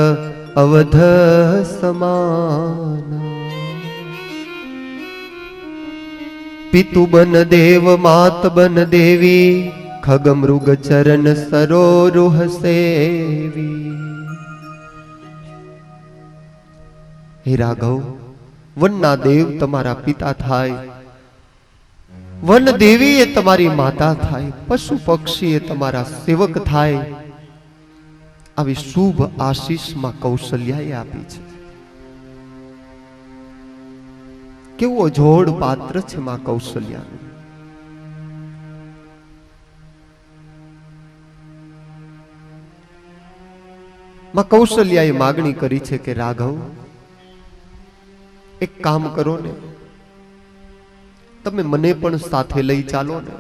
Speaker 1: અવધ સમાના. પિતુ બન દેવ માત બન દેવી, ખગ મૃગ ચરણ સરોરુહ સેવી. હે રાઘવ, વનના દેવ તમારા પિતા થાય, વન દેવી એ તમારી માતા થાય, પશુ પક્ષી એ તમારા સેવક થાય. આવી શુભ આશીષ માં કૌશલ્યાએ આપી છે. કેવો જોડ પાત્ર છે માં કૌશલ્યાનું. માં કૌશલ્યાએ માગણી કરી છે કે રાઘવ, એક કામ કરો ને, તમે મને પણ સાથે લઈ ચાલો ને.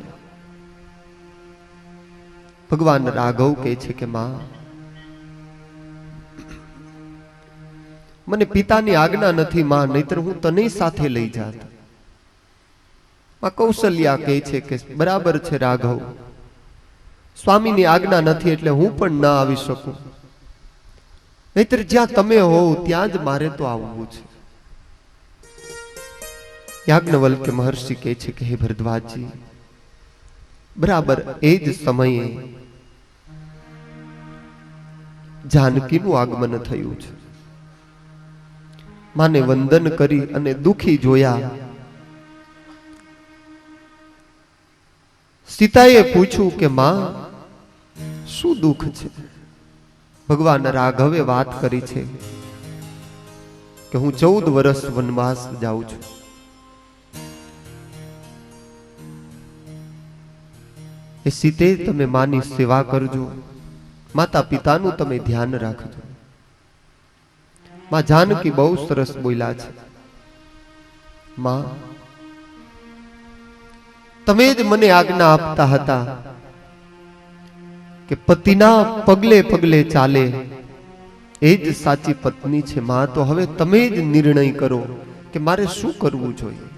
Speaker 1: ભગવાન રાઘવ કહે છે કે માં, મને પિતાની આજ્ઞા નથી માં, નહીતર હું તને સાથે લઈ જાત. માં કૌશલ્યા કહે છે કે બરાબર છે રાઘવ, સ્વામીની આજ્ઞા નથી એટલે હું પણ ના આવી શકું, નહીતર જ્યાં તમે હોવ ત્યાં જ મારે તો આવવું છે. યાજ્ઞવલ્ક્ય મહર્ષિ કહે છે કે હે ભરદ્વાજજી, બરાબર એ જ સમયે જાનકીનું આગમન થયું છે. માને વંદન કરી અને દુખી જોયા. સીતાએ પૂછ્યું કે માં, શું દુઃખ છે? ભગવાન રાઘવે વાત કરી છે કે હું 14 વર્ષ વનવાસ જાઉં છું. એ સીતે તમે માની સેવા કરજો, માતા પિતાનું તમે ધ્યાન રાખજો. માં જાનકી બહુ સરસ બોલ્યા છે, માં તમે જ મને આજ્ઞા આપતા હતા કે પતિના પગલે પગલે ચાલે એ જ સાચી પત્ની છે. માં, તો હવે તમે જ નિર્ણય કરો કે મારે શું કરવું જોઈએ.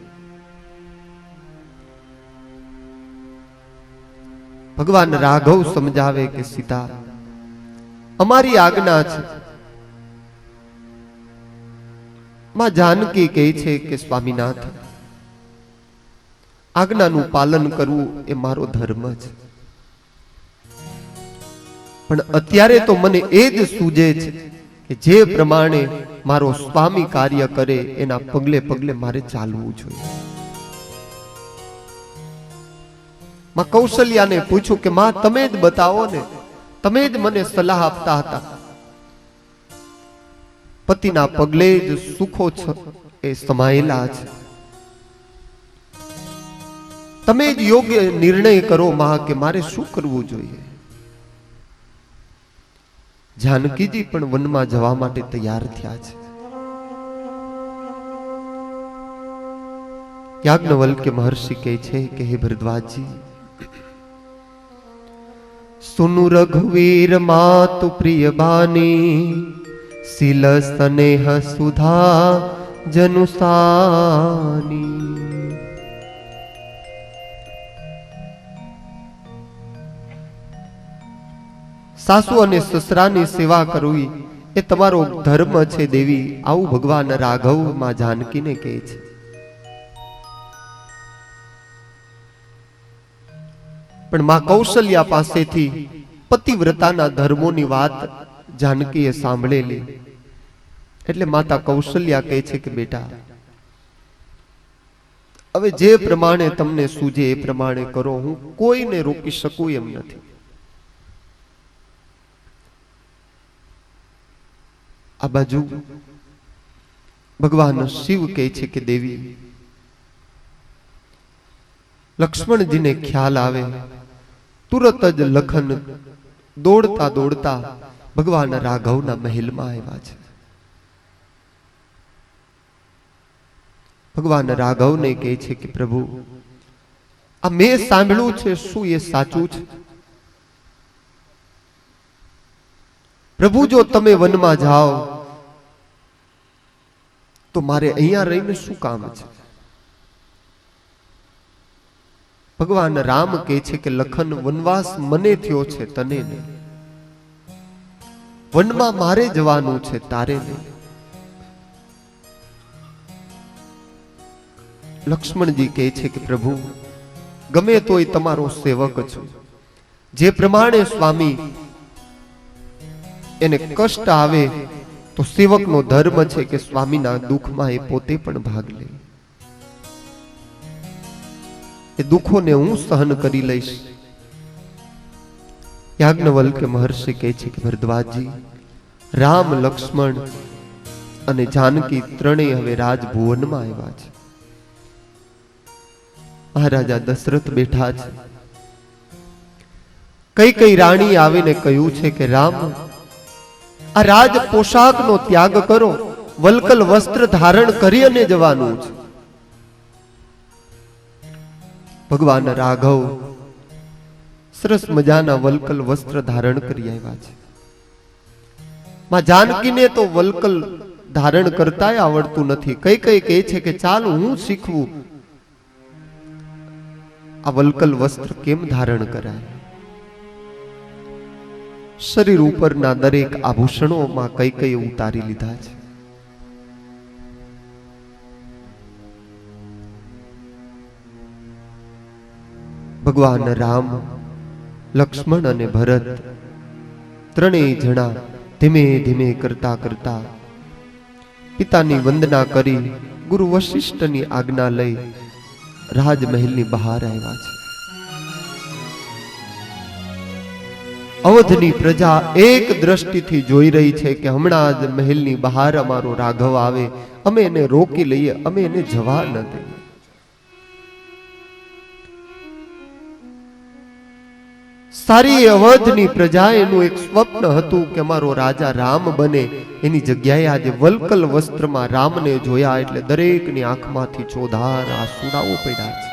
Speaker 1: ભગવાન રાઘવ સમજાવે કે સીતા, અમારી આજ્ઞા છે. માં જાનકી કહે છે કે સ્વામીનાથ, આજ્ઞાનું પાલન કરવું એ મારો ધર્મ છે, પણ અત્યારે તો મને એ જ સૂજે છે કે જે પ્રમાણે મારો સ્વામી કાર્ય કરે એના પગલે પગલે મારે ચાલવું જોઈએ. માં કૌશલ્યાને પૂછ્યું કે માં, તમે જ બતાવો ને, તમે જ મને સલાહ આપતા હતા. પતિના પગલે જ સુખો એ સમાયેલા છે. તમે જ યોગ્ય નિર્ણય કરો માં કે મારે શું કરવું જોઈએ. જાનકીજી પણ વનમાં જવા માટે તૈયાર થયા છે. યાજ્ઞવલ્ક્ય મહર્ષિ કહે છે કે હે ભરદ્વાજજી, સુनु રઘુવીર માતુ પ્રિય બાની, શીલ સ્નેહ સુધા જનુસાની. સાસુ અને સસરાની સેવા કરવી એ તમારો ધર્મ છે દેવી, આવું ભગવાન રાઘવ માં જાનકીને કહે છે. પણ માં કૌશલ્યા પાસેથી પતિવ્રતાના ધર્મોની વાત જાનકીએ સાંભળેલી એટલે માતા કૌશલ્યા કહે છે કે બેટા, હવે જે પ્રમાણે તમને સૂજે એ પ્રમાણે કરો, હું કોઈને રોકી શકું એમ નથી. આ બાજુ ભગવાન શિવ કહે છે કે દેવી, લક્ષ્મણજીને ખ્યાલ આવે, તુરત જ લખન દોડતા દોડતા ભગવાન રાઘવના મહેલમાં આવ્યા છે. ભગવાન રાઘવને કહે છે કે પ્રભુ, આ મેં સાંભળ્યું છે, શું એ સાચું છે? પ્રભુ, જો તમે વનમાં જાઓ તો મારે અહીંયા રહીને શું કામ છે? ભગવાન રામ કહે છે કે લખન, વનવાસ મને થયો છે, તને નહીં. વનમાં મારે જવાનું છે, તારે નહીં. લક્ષ્મણજી કહે છે કે પ્રભુ, ગમે તોય તમારો સેવક છું. જે પ્રમાણે સ્વામી એને કષ્ટ આવે તો સેવકનો ધર્મ છે કે સ્વામીના દુઃખમાં એ પોતે પણ ભાગ લે. એ દુઃખોને હું સહન કરી લઈશ. યાજ્ઞવલ્ક્ય મહર્ષિ કહે છે કે ભરદ્વાજજી, રામ, લક્ષ્મણ અને જાનકી ત્રણેય હવે રાજભુવનમાં આવ્યા છે. મહારાજા દશરથ બેઠા છે. કઈ રાણી આવીને કહ્યું છે કે રામ, આ રાજ પોશાકનો ત્યાગ કરો, વલ્કલ વસ્ત્ર ધારણ કરી અને જવાનું છે. ભગવાન રાઘવ સરસ મજાના વલ્કલ વસ્ત્ર ધારણ કરી આવ્યા છે. માં જાનકીને તો વલ્કલ ધારણ કરતાય આવડતું નથી. કઈ કહે છે કે ચાલ હું શીખવું, આ વલ્કલ વસ્ત્ર કેમ ધારણ કરાય. શરીર ઉપરના દરેક આભૂષણોમાં કઈ ઉતારી લીધા છે. ભગવાન રામ, લક્ષ્મણ અને ભરત ત્રણેય જણા ધીમે ધીમે કરતા કરતા પિતાની વંદના કરી ગુરુ વશિષ્ઠની આજ્ઞા લઈ રાજમહેલની બહાર આવ્યા છે. અવધની પ્રજા એક દ્રષ્ટિથી જોઈ રહી છે કે હમણાં જ મહેલની બહાર અમારો રાઘવ આવે, અમે એને રોકી લઈએ, અમે એને જવા ન દઈએ. સારી અવધની પ્રજા એનું એક સ્વપ્ન હતું કે અમારો રાજા રામ બને. એની જગ્યાએ આજે વલ્કલ વસ્ત્રમાં રામને જોયા એટલે દરેકની આંખમાંથી ચોધાર આંસુડાઓ પડ્યા છે.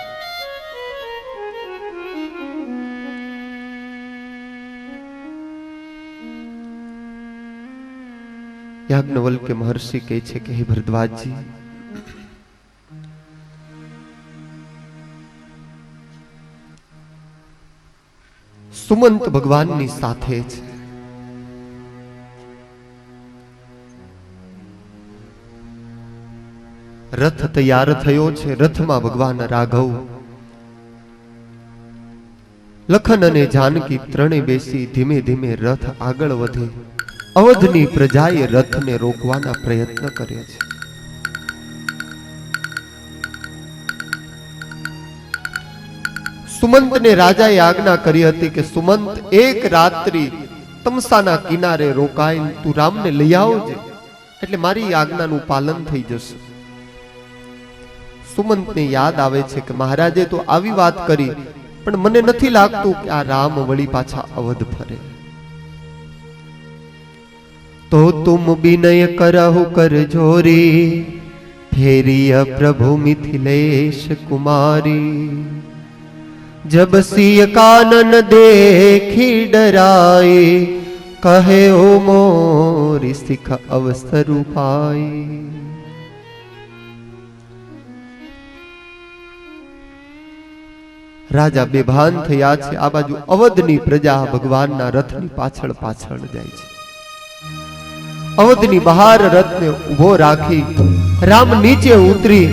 Speaker 1: યાજ્ઞવલ્ક્ય મહર્ષિ કહે છે કે હે ભરદ્વાજજી, સુમંત ભગવાનની સાથે છે. રથ તૈયાર થયો છે. રથમાં ભગવાન રાઘવ, લખન અને જાનકી ત્રણે બેસી ધીમે ધીમે રથ આગળ વધે. અવધની પ્રજાએ રથને રોકવાના પ્રયત્ન કર્યા છે. સુમંતને રાજાએ આજ્ઞા કરી હતી કે સુમંત, એક રાત્રિ તમસાના કિનારે રોકાય, તું રામને લઈ આવજે, એટલે મારી આજ્ઞાનું પાલન થઈ જશે. સુમંતને યાદ આવે છે કે મહારાજે તો આવી વાત કરી, પણ મને નથી લાગતું કે આ રામ વળી પાછા અવધ ફરે. તો તુમ વિનય કરહુ કર જોરી, ફેરિય પ્રભુ મિથિલેશ કુમારી. जब सिय कानन देखी डराए, कहे ओ मोरी सिख अवसर पाए. राजा बेभान थया छे. आ बाजू अवधनी प्रजा भगवानना रथनी पाछळ पाछळ जाय छे. अवधनी बहार रथने उभो राखी राम नीचे उतरी.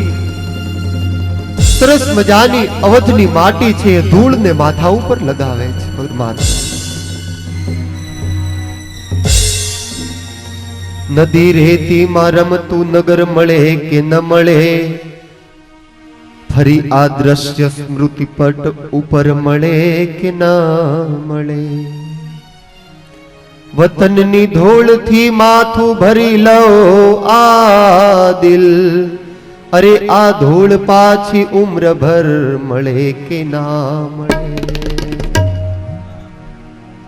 Speaker 1: સરસ મજાની અવધની માટી છે, ધૂળને માથા ઉપર લગાવે છે. નદી રેતી માં રમતું નગર મળે કે ન મળે, ફરી આ દ્રશ્ય સ્મૃતિ પટ ઉપર મળે કે ન મળે. વતનની ધૂળથી માથું ભરી લો આ દિલ, अरे आ धूल पाछी उम्र भर मळे के ना मळे.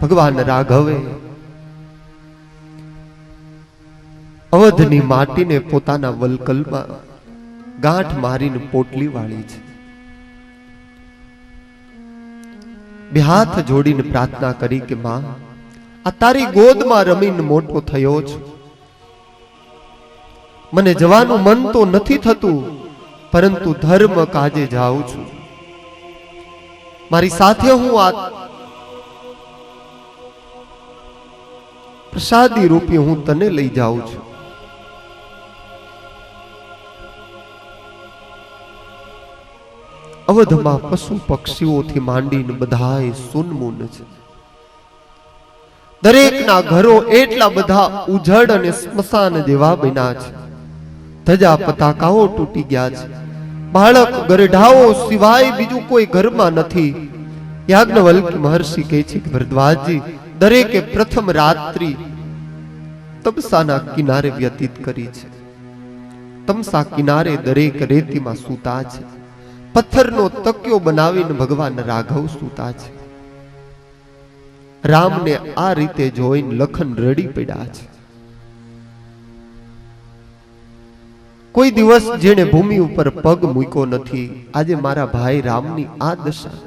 Speaker 1: भगवान राघवे अवधनी माटीने पोताना वलकलમાં ગાંઠ મારીને પોટલી વાળી છે. બે હાથ જોડીને પ્રાર્થના કરી કે માં, આ તારી ગોદમાં રમીને મોટો થયો છું. મને જવાનું મન તો નથી થતું, પરંતુ ધર્મ કાજે જાઉં છું. મારી સાથે હું આ પ્રસાદી રૂપી હું તને લઈ જાઉં છું. અવધમાં પશુ પક્ષીઓથી માંડીને બધાય સુનમૂન છે. દરેકના ઘરો એટલા બધા ઉજળ અને સ્મશાન જેવા બન્યા છે. ધજા પતાકાઓ તૂટી ગયા છે. બાળક ગરઢાઓ સિવાય બીજું કોઈ ઘરમાં નથી. યાજ્ઞવલ્ક્ય મહર્ષિ કહે છે કે ભરદ્વાજજી, દરેકે પ્રથમ રાત્રિ તમસાના કિનારે વ્યતીત કરી છે. તમસા કિનારે દરેક રેતીમાં સૂતા છે. પથ્થરનો તકિયો બનાવીને ભગવાન રાઘવ સૂતા છે. રામને આ રીતે જોઈને લખન રડી પડ્યા છે. કોઈ દિવસ જેણે ભૂમિ ઉપર પગ મૂક્યો નથી, આજે મારા ભાઈ રામની આ દશા.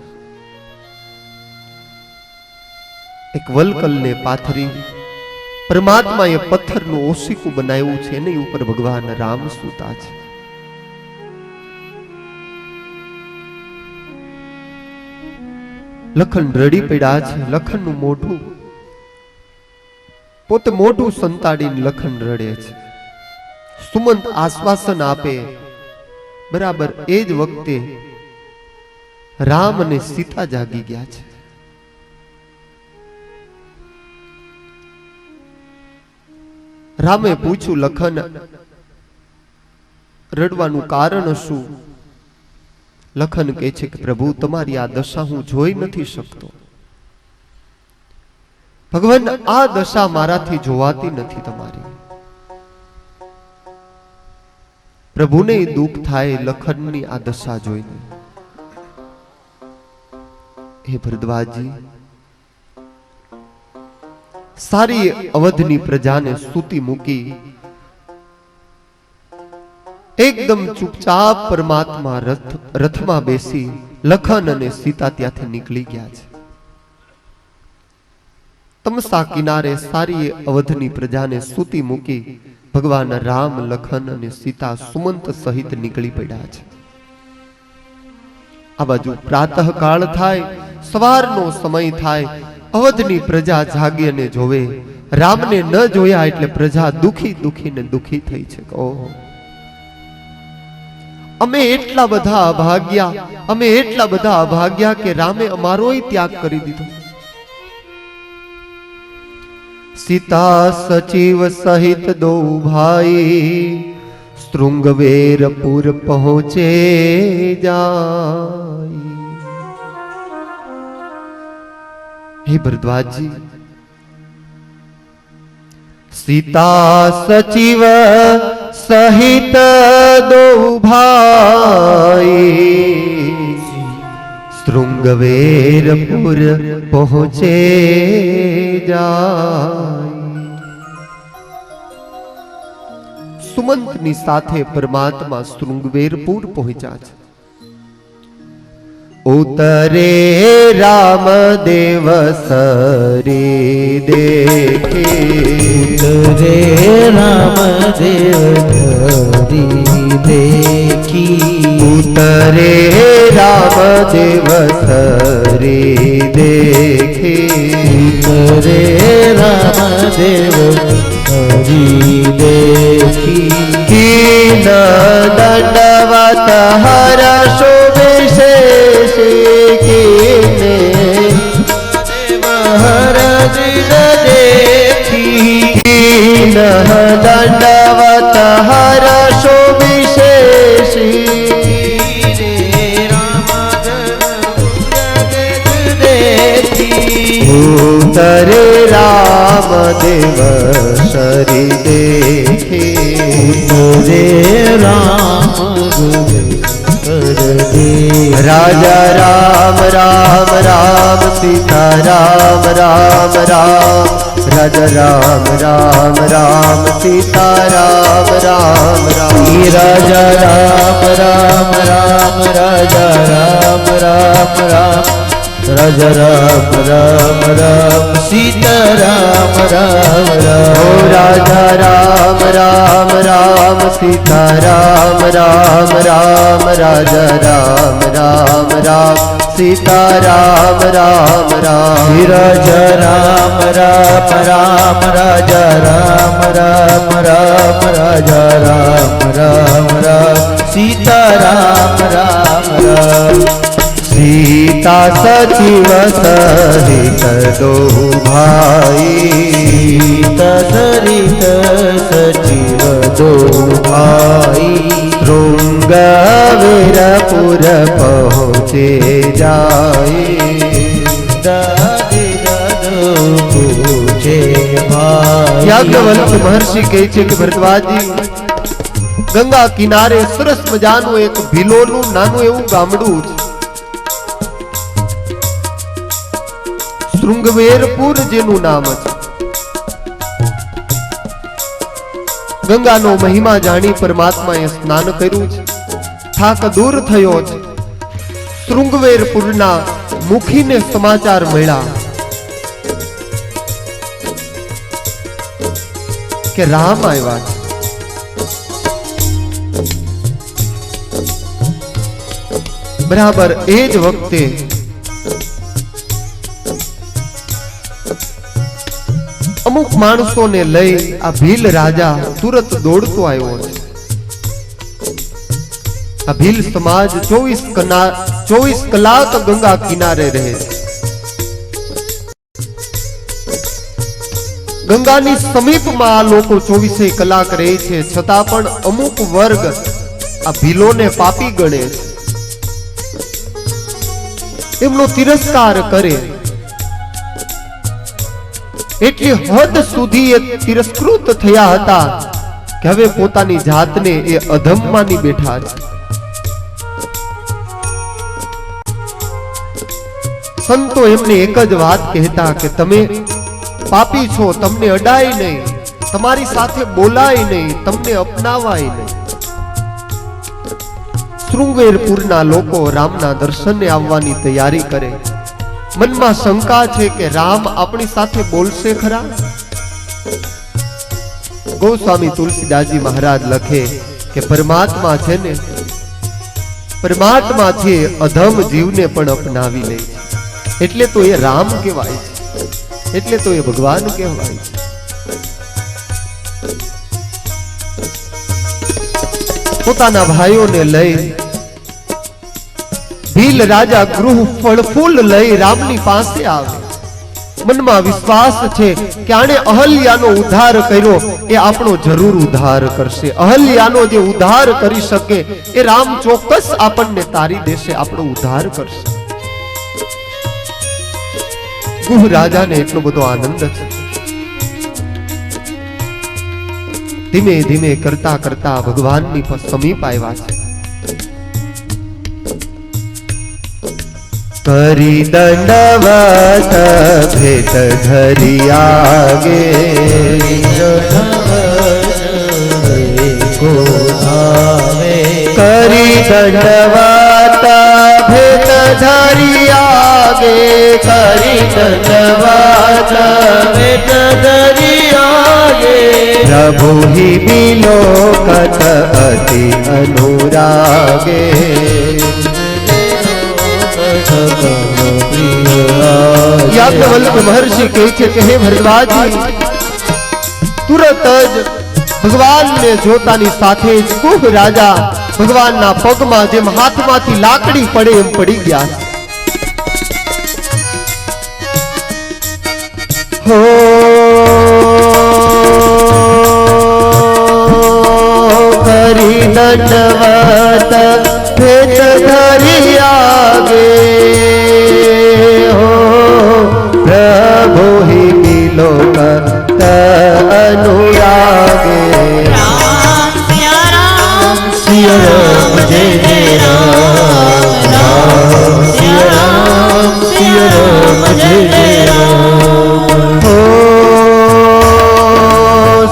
Speaker 1: એક વલકલને પાથરી પરમાત્માએ પથ્થરનું ઓશીકું બનાવ્યું છે, એની ઉપર ભગવાન રામ સૂતા છે. લખન રડી પડ્યા છે. લખનનું મોઢું પોતે મોઢું સંતાડીને લખન રડે છે. સુમંત આશ્વાસન આપે. બરાબર એ જ વખતે રામ અને સીતા જાગી ગયા છે. રામે પૂછ્યું, લખન, રડવાનું કારણ શું? લખન કહે છે કે પ્રભુ, તમારી આ દશા હું જોઈ નથી શકતો. ભગવાન, આ દશા મારાથી જોવાતી નથી તમારી. પ્રભુને દુઃખ થાય લખનની આ દશા જોઈને. હે ભરદ્વાજજી, સારી અવધની પ્રજાને સ્તુતિ મૂકી એકદમ ચૂપચાપ પરમાત્મા રથમાં બેસી લખન અને સીતા ત્યાંથી નીકળી ગયા છે. तमसा किनारे सारी अवधनी प्रजाने सूती मूकी भगवान राम लखन અને સીતા સુમંત સહિત નીકળી પડ્યા છે। આ બાજુ પ્રાતઃ કાળ થાય, સવારનો સમય થાય, અવધની પ્રજા જાગી અને જોવે રામને ન જોયા એટલે પ્રજા દુખી દુખી ને દુખી થઈ છે। ઓહો, અમે એટલા બધા અભાગ્યા કે રામે અમારોય ત્યાગ કરી દીધો। सीता सचिव सहित दो भाई श्रृंगवेरपुर पहुंचे जाई। हे भरद्वाज जी, सीता सचिव सहित दो भाई श्रृंगवेरपुर पहुंचे जाय। सुमंतनी साथे परमात्मा श्रृंगवेरपुर पहुंचा छे। उतरे रामदेव सरी देखे,
Speaker 3: उतरे रामदेव धरी देखी,
Speaker 1: उतरे रामदेव सरी देखे,
Speaker 3: उतरे रामदेव धरी देखी।
Speaker 1: कीन दंडवत हर्षो विशेष कीने
Speaker 3: हरजिन देखी,
Speaker 1: कीन दंडवत हर्षो विशेष उतरे रामदेव सरी देखे,
Speaker 3: उतरे रामदेव
Speaker 1: राजा राम राम राम सीता राम राम राम, राजा राम राम राम सीता राम राम राम,
Speaker 3: राजा राम राम राम राजा राम राम राम, राजा राम राम राम सीता राम राम राम।
Speaker 1: ओ राजा राम राम राम सीता राम राम राम, राजा राम राम राम सीता राम राम राम,
Speaker 3: राजा राम राम राम राजा राम राम राम, राजा राम राम राम सीता राम राम राम। सीता सचिव सहित दो भाई, सीता सहित सचिव दो भाई
Speaker 1: श्रृंगवेरपुर पहुँचे जाए।
Speaker 3: पूछे भाई
Speaker 1: याज्ञवल्क्य महर्षि कहे छे कि भरद्वाजी, गंगा किनारे सरस मजानु एक भीलोनु नानु एवं गामडू छे। श्रृंगवेरपुर जेनु नाम छे। गंगा नो महिमा जानी परमात्माए स्नान कर्यु छे, थाक दूर थयो छे। श्रृंगवेरपुर ना मुखी ने समाचार मळ्या के राम आव्या छे। बराबर एज वक्ते अमुक माणसों ने लई आ भील राजा तुरत दौड़तो आव्यो छे। आ भील समाज 24 कलाक गंगा किनारे रहे छे। गंगानी समीपमां आ लोको 24 कलाक रहे छे, छतां पण अमुक वर्ग आ भीलोने पापी गणे छे, एमनो तिरस्कार करे। એટલી હદ સુધી એ તિરસ્કૃત થયા હતા કે હવે પોતાની જાતને એ અધમમાની બેઠા છે। સંતો એમને એક જ વાત કહેતા કે તમે પાપી છો, તમને અડાય નહીં, તમારી સાથે બોલાય નહીં, તમને અપનાવાય નહીં। શૃંગવેરપુરના લોકો રામના દર્શને આવવાની તૈયારી કરે। મનમાં શંકા છે કે રામ આપણી સાથે બોલશે ખરા? ગોસ્વામી તુલસીદાસજી મહારાજ લખે કે પરમાત્મા છે ને, પરમાત્મા છે અધમ જીવને પણ અપનાવી લે છે, એટલે તો એ રામ કહેવાય છે, એટલે તો એ ભગવાન કહેવાય છે. પોતાના ભાઈઓને લઈ ભીલ રાજા ગૃહ ફળ ફૂલ લઈ રામની પાસે આવે. મનમાં વિશ્વાસ છે કે આણે અહલ્યાનો ઉદ્ધાર કર્યો, એ આપણો જરૂર ઉદ્ધાર કરશે. અહલ્યાનો જે ઉદ્ધાર કરી શકે એ રામ ચોક્કસ આપણને તારી દેશે, આપણો ઉદ્ધાર કરશે. ગુહ રાજાને એટલો બધો આનંદ છે. ધીમે ધીમે કરતા કરતા ભગવાનની સમીપ આવ્યા છે. કરી દંડવત ભેટ ધરી આગે, કરી દંડવત ભેટ ધરી આગે, કરી દંડવત ભેટ ધરી આગે. પ્રભુ હિ વિલોકત અતિ અનુરાગે, યાજ્ઞવલ્ક્ય મહર્ષિ કહે છે કે હે ભરદ્વાજી, તુરત જ ભગવાનને જોતાની સાથે જ ગુહ રાજા ભગવાનના પગમાં જેમ હાથમાંથી લાકડી પડે એમ પડી ગયા. હો કરી દંડવત ભેટ ધરી આગે, પ્રભુ હિ વિલોકત અનુરાગે.
Speaker 2: રામ સિયા રામ
Speaker 3: સિયા રામ જય જય રામ, રામ સિયા રામ સિયા રામ જય જય રામ.
Speaker 1: હો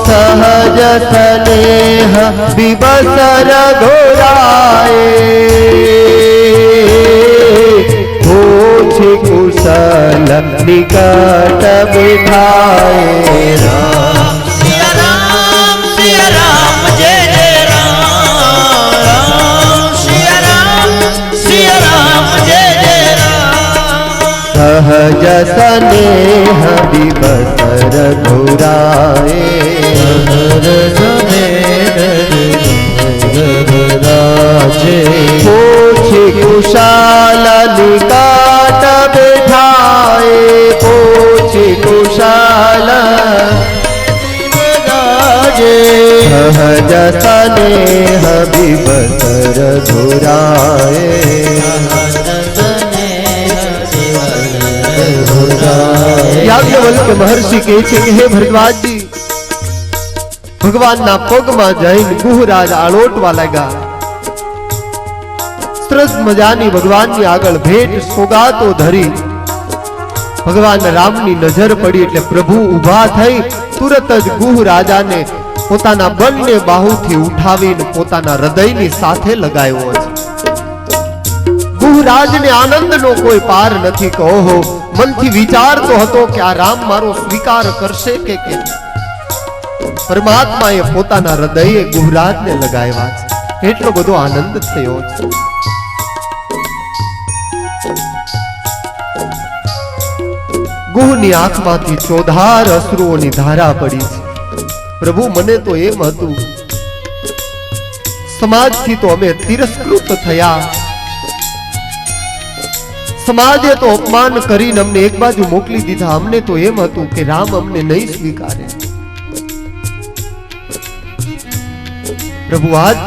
Speaker 1: સહજ સ્નેહ વિવસર ઘોરાએ, कुशल निकट बिठाए.
Speaker 2: રામ સિયા રામ જય જય રામ, રામ સિયા રામ જય જય રામ.
Speaker 1: સહજ સ્નેહ વિવસર ઘોરાએ, પૂછી કુશાલ નિકટ बिठाए, पूछी कुशाल सहज स्नेह विवसर घोराए. યાજ્ઞવલ્ક્ય મહર્ષિ કહે છે કે હે ભરદ્વાજજી, ભગવાનના પગમાં જઈને ગુહરાજ આળોટવા લાગ્યા. સરસ મજાની ભગવાનની આગળ ભેટ સોગાતો ધરી ભગવાન રામની નજર પડી એટલે પ્રભુ ઊભા થઈ તુરત જ ગુહ રાજાને પોતાના બંને બાહુથી ઉઠાવીને પોતાના હૃદયની સાથે લગાવ્યો છે. ગુહરાજને આનંદનો કોઈ પાર નથી કે ઓહો, મનથી વિચારતો હતો કે આ રામ મારો સ્વીકાર કરશે કે કેમ. પરમાત્માએ પોતાના હૃદયે ગુહરાજને લગાવ્યા છે, એટલો બધો આનંદ થયો છે. ગુહની આંખમાંથી ચોધાર અશ્રુઓની ધારા પડી છે. પ્રભુ, મને તો એમ હતું સમાજથી તો અમે તિરસ્કૃત થયા, સમાજે તો અપમાન કરીને અમને એક બાજુ મોકલી દીધા. અમને તો એમ હતું કે રામ અમને નહીં સ્વીકારે. પ્રભુ, આજ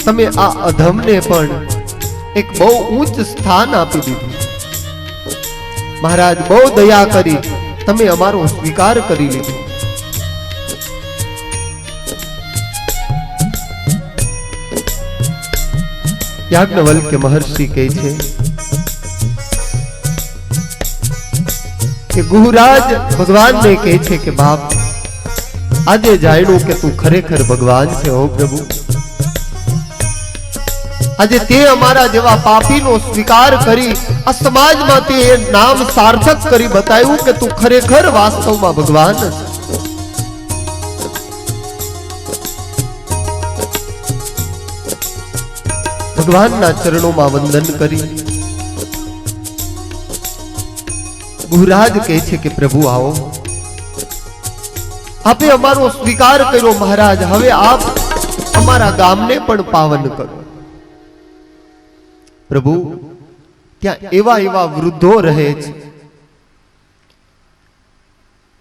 Speaker 1: તમે આ અધમને પણ એક બહુ ઉચ્ચ સ્થાન આપી દીધું. મહારાજ, બહુ દયા કરી તમે અમારો સ્વીકાર કરી લીધો. યાજ્ઞવલ્ક્ય મહર્ષિ કહે છે કે ગુહરાજ ભગવાનને કહે છે કે બાપ, આજે જાણ્યું કે તું ખરેખર ભગવાન છે. હો પ્રભુ, આજે તે અમારા જેવા પાપીનો સ્વીકાર કરી આ સમાજમાં તે નામ સાર્થક કરી બતાવ્યું કે તું ખરેખર વાસ્તવમાં ભગવાન છે. ભગવાનના ચરણોમાં વંદન કરી ગુહરાજ કહે છે કે પ્રભુ આવો, આપે અમારો સ્વીકાર કર્યો મહારાજ, હવે આપ અમારા ગામને પણ પાવન કરો. પ્રભુ ત્યાં એવા એવા વૃદ્ધો રહે છે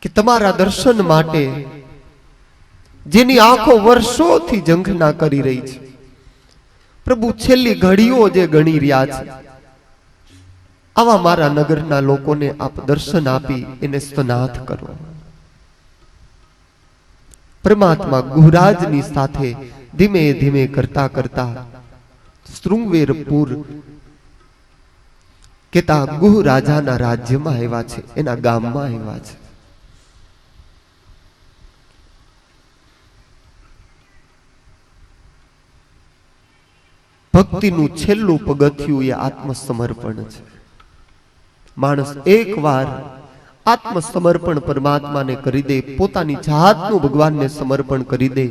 Speaker 1: કે તમારા દર્શન માટે જેની આંખો વર્ષોથી ઝંખના કરી રહી છે. પ્રભુ છેલ્લી ઘડીઓ જે ગણી રહ્યા છે, આવા મારા નગરના લોકોને આપ દર્શન આપી એને સ્તનાથ કરો. પરમાત્મા ગુહરાજની સાથે ધીમે ધીમે કરતા કરતા શૃંગવેરપુર કેતા ગુહ રાજાના રાજ્યમાં આવ્યા છે, એના ગામમાં આવ્યા છે. ભક્તિનું છેલ્લું પગથિયું એ આત્મસમર્પણ છે. માણસ એકવાર આત્મસમર્પણ પરમાત્માને કરી દે, પોતાની જાતનું ભગવાનને સમર્પણ કરી દે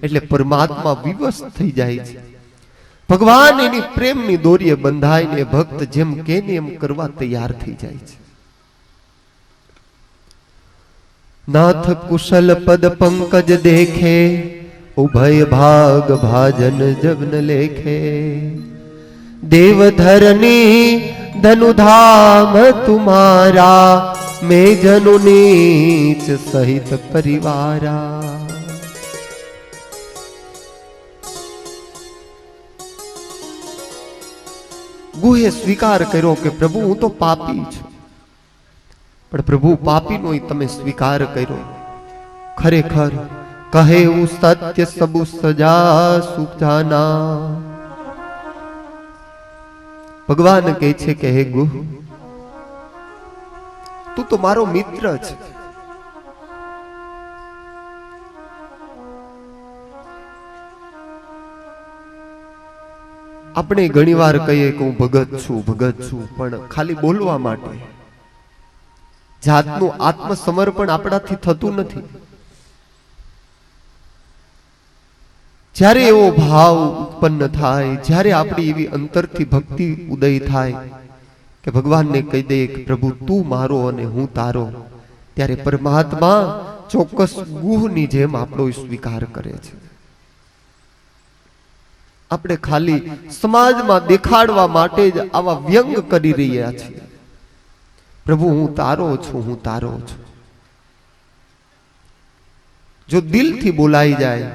Speaker 1: એટલે પરમાત્મા વિવશ થઈ જાય છે. ભગવાન એની પ્રેમની દોરીએ બંધાઈને ભક્ત જેમ કે એમ કરવા તૈયાર થઈ જાય છે. નાથ કુશલ પદ પંકજ દેખે, ઉભય ભાગ ભાજન જબન લેખે. देवधरनी धनुधाम तुम्हारा, मैं जनु नीच सहित परिवारा. गुहे स्वीकार करो कि प्रभु हूं तो पापी छू, पण प्रभु पापी नो तमे स्वीकार करो. खरेखर कहे उ सत्य सबु सजा सुख जाना. भगवान कहे छे कि हे गुह, तू तो मारो मित्र छे. આપણે ઘણીવાર કહીએ કે હું ભગત છું, પણ ખાલી બોલવા માટે. જાતનું આત્મસમર્પણ આપણાથી થતું નથી. જ્યારે એવો ભાવ ઉત્પન્ન થાય, જ્યારે આપણી એવી અંતરથી ભક્તિ ઉદય થાય કે ભગવાનને કહી દે કે પ્રભુ તું મારો અને હું તારો, ત્યારે પરમાત્મા ચોક્કસ ગુહની જેમ આપણો સ્વીકાર કરે છે. આપણે ખાલી સમાજમાં દેખાડવા માટે જ આવા વ્યંગ કરી રહ્યા છીએ. પ્રભુ હું તારો છું, હું તારો છું. જો દિલથી બોલાઈ જાય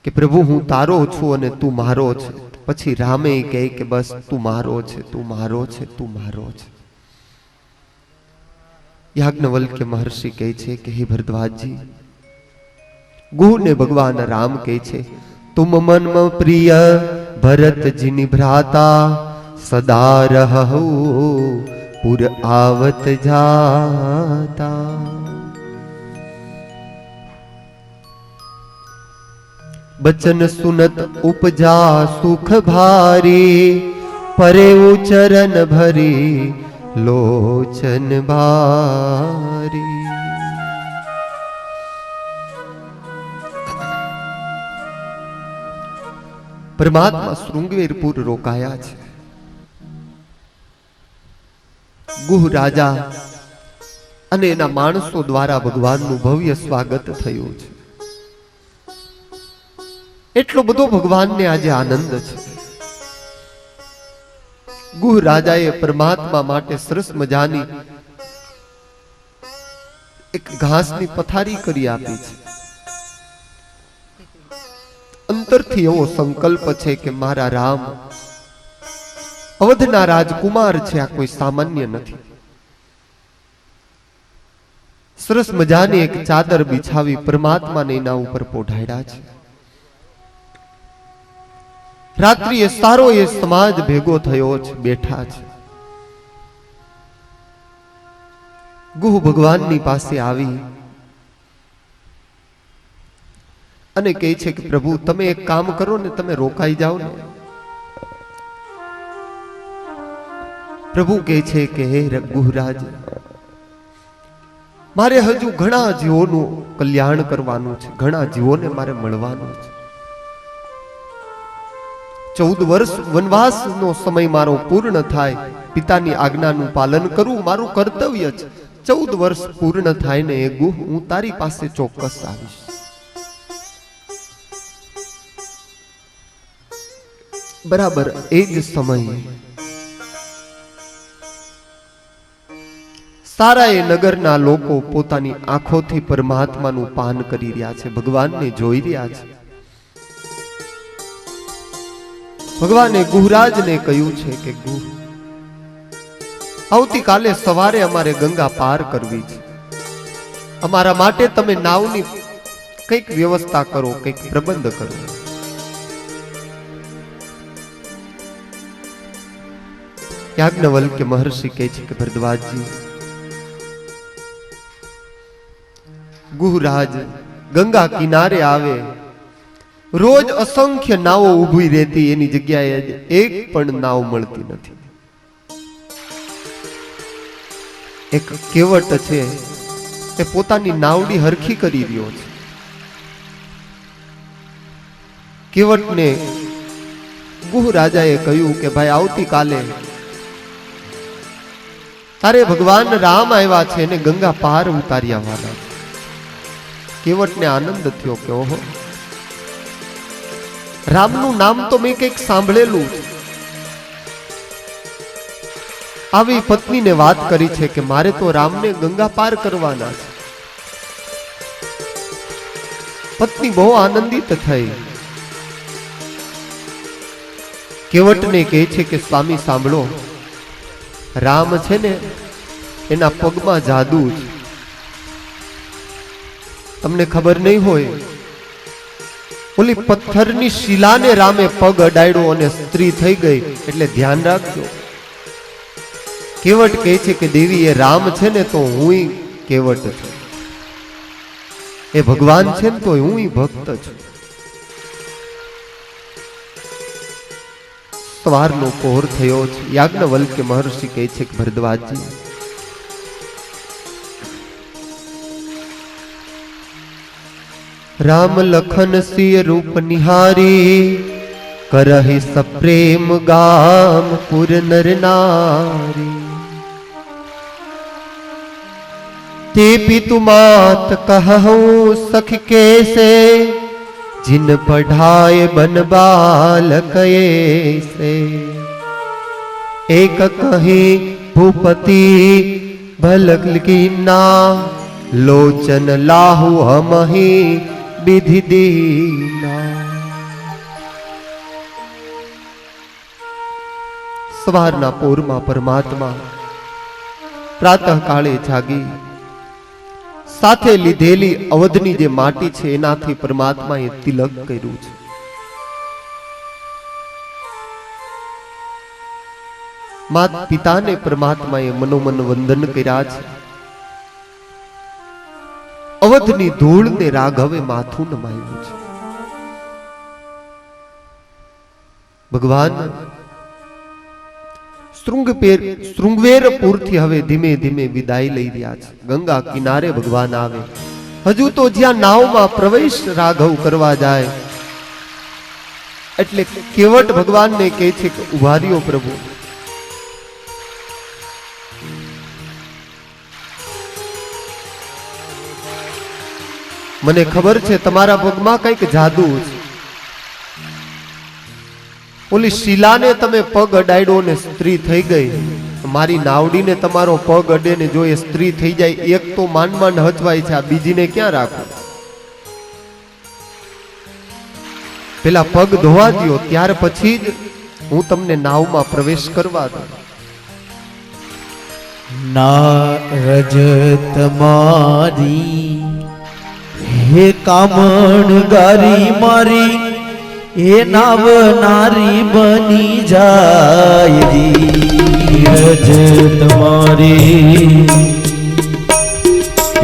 Speaker 1: કે પ્રભુ હું તારો છું અને તું મારો છે, પછી રામે કહે કે બસ તું મારો છે, તું મારો છે, તું મારો છે. યાજ્ઞવલ્ક્ય મહર્ષિ કહે છે કે હે ભરદ્વાજજી, गुह ने भगवान राम कहे छे तुम मन में प्रिय भरत जिनि भ्राता, सदा रहु पुर आवत जाता. बचन सुनत उपजा सुख भारी, परे चरण भरी लोचन भारी. परमात्मा श्रृंगवेरपुर रोकाया छे. गुह राजा अने एना माणसों द्वारा भगवाननुं भव्य स्वागत थयुं छे. एटलो बधो भगवानने आजे आनंद छे. गुह राजाए परमात्मा माटे सरस मजानी एक घासनी पथारी करी आपी छे. अंतरथी एवो संकल्प छे कि मारा राम अवधना राजकुमार छे, आ कोई सामान्य नथी. सरस मजानी एक चादर बिछावी परमात्मा ने एना उपर पोढाड्या छे. रात्रिए सारो ए समाज भेगो थयो छे, बेठा छे. गुह भगवाननी पासे आवी અને કહે છે કે પ્રભુ તમે એક કામ કરો ને, તમે રોકાઈ જાઓ ને. પ્રભુ કહે છે કે હે ગુહરાજ, મારે હજુ ઘણા જીવોનું કલ્યાણ કરવાનું છે, ઘણા જીવોને મારે મળવાનું છે. 14 વર્ષ વનવાસનો સમય મારો પૂર્ણ થાય, પિતાની આજ્ઞાનું પાલન કરવું મારું કર્તવ્ય છે. 14 વર્ષ પૂર્ણ થાય ને એ ગુહ, હું તારી પાસે ચોક્કસ આવીશ. બરાબર એ જ સમયે સારા એ નગરના લોકો પોતાની આંખોથી પરમાત્માનું પાન કરી રહ્યા છે, ભગવાનને જોઈ રહ્યા છે. ભગવાને ગુહરાજને કહ્યું છે કે ગુહ, આવતીકાલે સવારે અમારે ગંગા પાર કરવી છે. અમારા માટે તમે નાવની કંઈક વ્યવસ્થા કરો, કંઈક પ્રબંધ કરો. યાજ્ઞવલ્ક્ય મહર્ષિ કહે છે કે ભરદ્વાજજી, ગુહરાજ ગંગા કિનારે આવે, રોજ અસંખ્ય નાવો ઊભી રહેતી, એની જગ્યાએ એક પણ નાવ મળતી નથી. એક કેવટ છે એ પોતાની નાવડી હરખી કરી રહ્યો છે. કેવટને ગુહરાજાએ કહ્યું કે ભાઈ આવતીકાલે તારે ભગવાન રામ આવ્યા છે અને ગંગા પાર ઉતારી આવવાના. કેવટને આનંદ થયો કે ઓહો, રામનું નામ તો મેં કંઈક સાંભળેલું છે. આવી પત્નીને વાત કરી છે કે મારે તો રામને ગંગા પાર કરવાના છે. પત્ની બહુ આનંદિત થઈ. કેવટને કહે છે કે સ્વામી સાંભળો, રામ છે ને એના પગમાં જાદુ છે. તમને ખબર નહીં હોય, ઓલી પથ્થરની શિલાને રામે પગ અડાડ્યો અને સ્ત્રી થઈ ગઈ, એટલે ધ્યાન રાખજો. કેવટ કહે છે કે દેવી એ રામ છે ને તો હું કેવટ છું, એ ભગવાન છે ને તો હું ભક્ત છું. સવારનો પહોર થયો છે. યાજ્ઞવલ્ક્ય મહર્ષિ કહે છે કે ભરદ્વાજજી, રામ લખન સિય રૂપ નિહારી, કરहि સપ્રેમ ગામ પુર નર નારી. તે પિતુ માત કહું સખ कैसे, जिन पढ़ाए बन बालक से. एक कहीं भूपति भलक कीना, लोचन लाहु हम ही विधि दीना. સવારના પોરમાં પરમાત્મા પ્રાતઃ કાળે જાગી, સાથે લીધેલી અવધની જે માટી છે એનાથી પરમાત્માએ તિલક કર્યું છે. માત પિતાને પરમાત્માએ મનોમન વંદન કર્યા છે. અવધની ધૂળને રાઘવે માથું નમાયું છે. ભગવાન શૃંગવેરપુરથી હવે ધીમે ધીમે વિદાય લઈ રહ્યા છે. ગંગા કિનારે ભગવાન આવે. હજુ તો જ્યાં નાવમાં પ્રવેશ રાઘવ કરવા જાય એટલે કેવટ ભગવાનને કહે છે કે ઉભા રહ્યો પ્રભુ. મને ખબર છે તમારા પગમાં કંઈક જાદુ છે. ઓલી શિલાને તમે પગ અડાડ્યો ને સ્ત્રી થઈ ગઈ. મારી નાવડીને તમારો પગ અડે ને જો એ સ્ત્રી થઈ જાય, એક તો માંડ માંડ હચવાય છે, આ બીજીને ક્યાં રાખો? પેલા પગ ધોવા દ્યો, ત્યાર પછી જ હું તમને નાવમાં પ્રવેશ કરવા દઉં.
Speaker 3: નારજ તમારી હે કામણ ગારી મારી, એ નાવ નારી બની જાય રી. રજ તમારી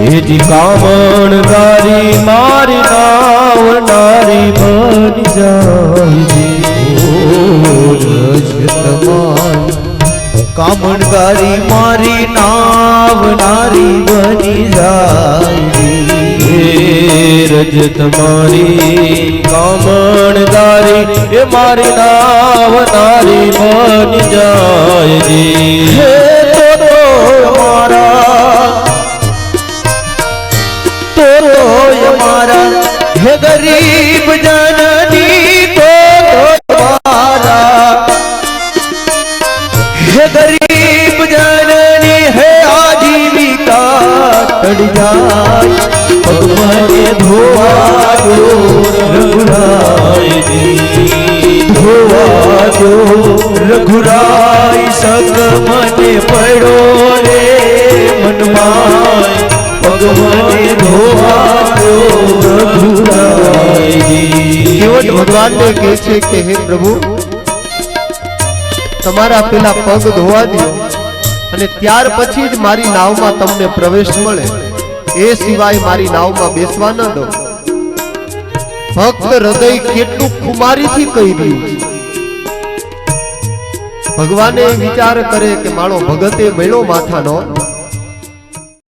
Speaker 3: એજી કામણ ગારી મારી નાવ નારી બની જાય કામણ ગારી મારી નાવ નારી બની જાય રજત મારી કામણ ગારી એ મારી નાવ નારી બની જાય હે તો અમારા હે ગરીબ જનની તો હે ગરીબ જનની હે આજીવિકા ટળી જાય ભગવાને ધોવા દો રઘુરાય ધોવા દો રઘુરાય સગ મને પડ્યો રે મનમાં ભગવાને ધોવા દો રઘુરાય
Speaker 1: ભગવાનને કહે છે કે હે પ્રભુ તમારા પેલા પગ ધોવા દો અને ત્યાર પછી જ મારી નાવમાં તમને પ્રવેશ મળે એ સિવાય મારી નાવમાં બેસવા ન દો ભક્ત હૃદય કેટલું ખુમારીથી કહી રહ્યું છે ભગવાને વિચાર કરે કે મારો ભગતે મેળો માથાનો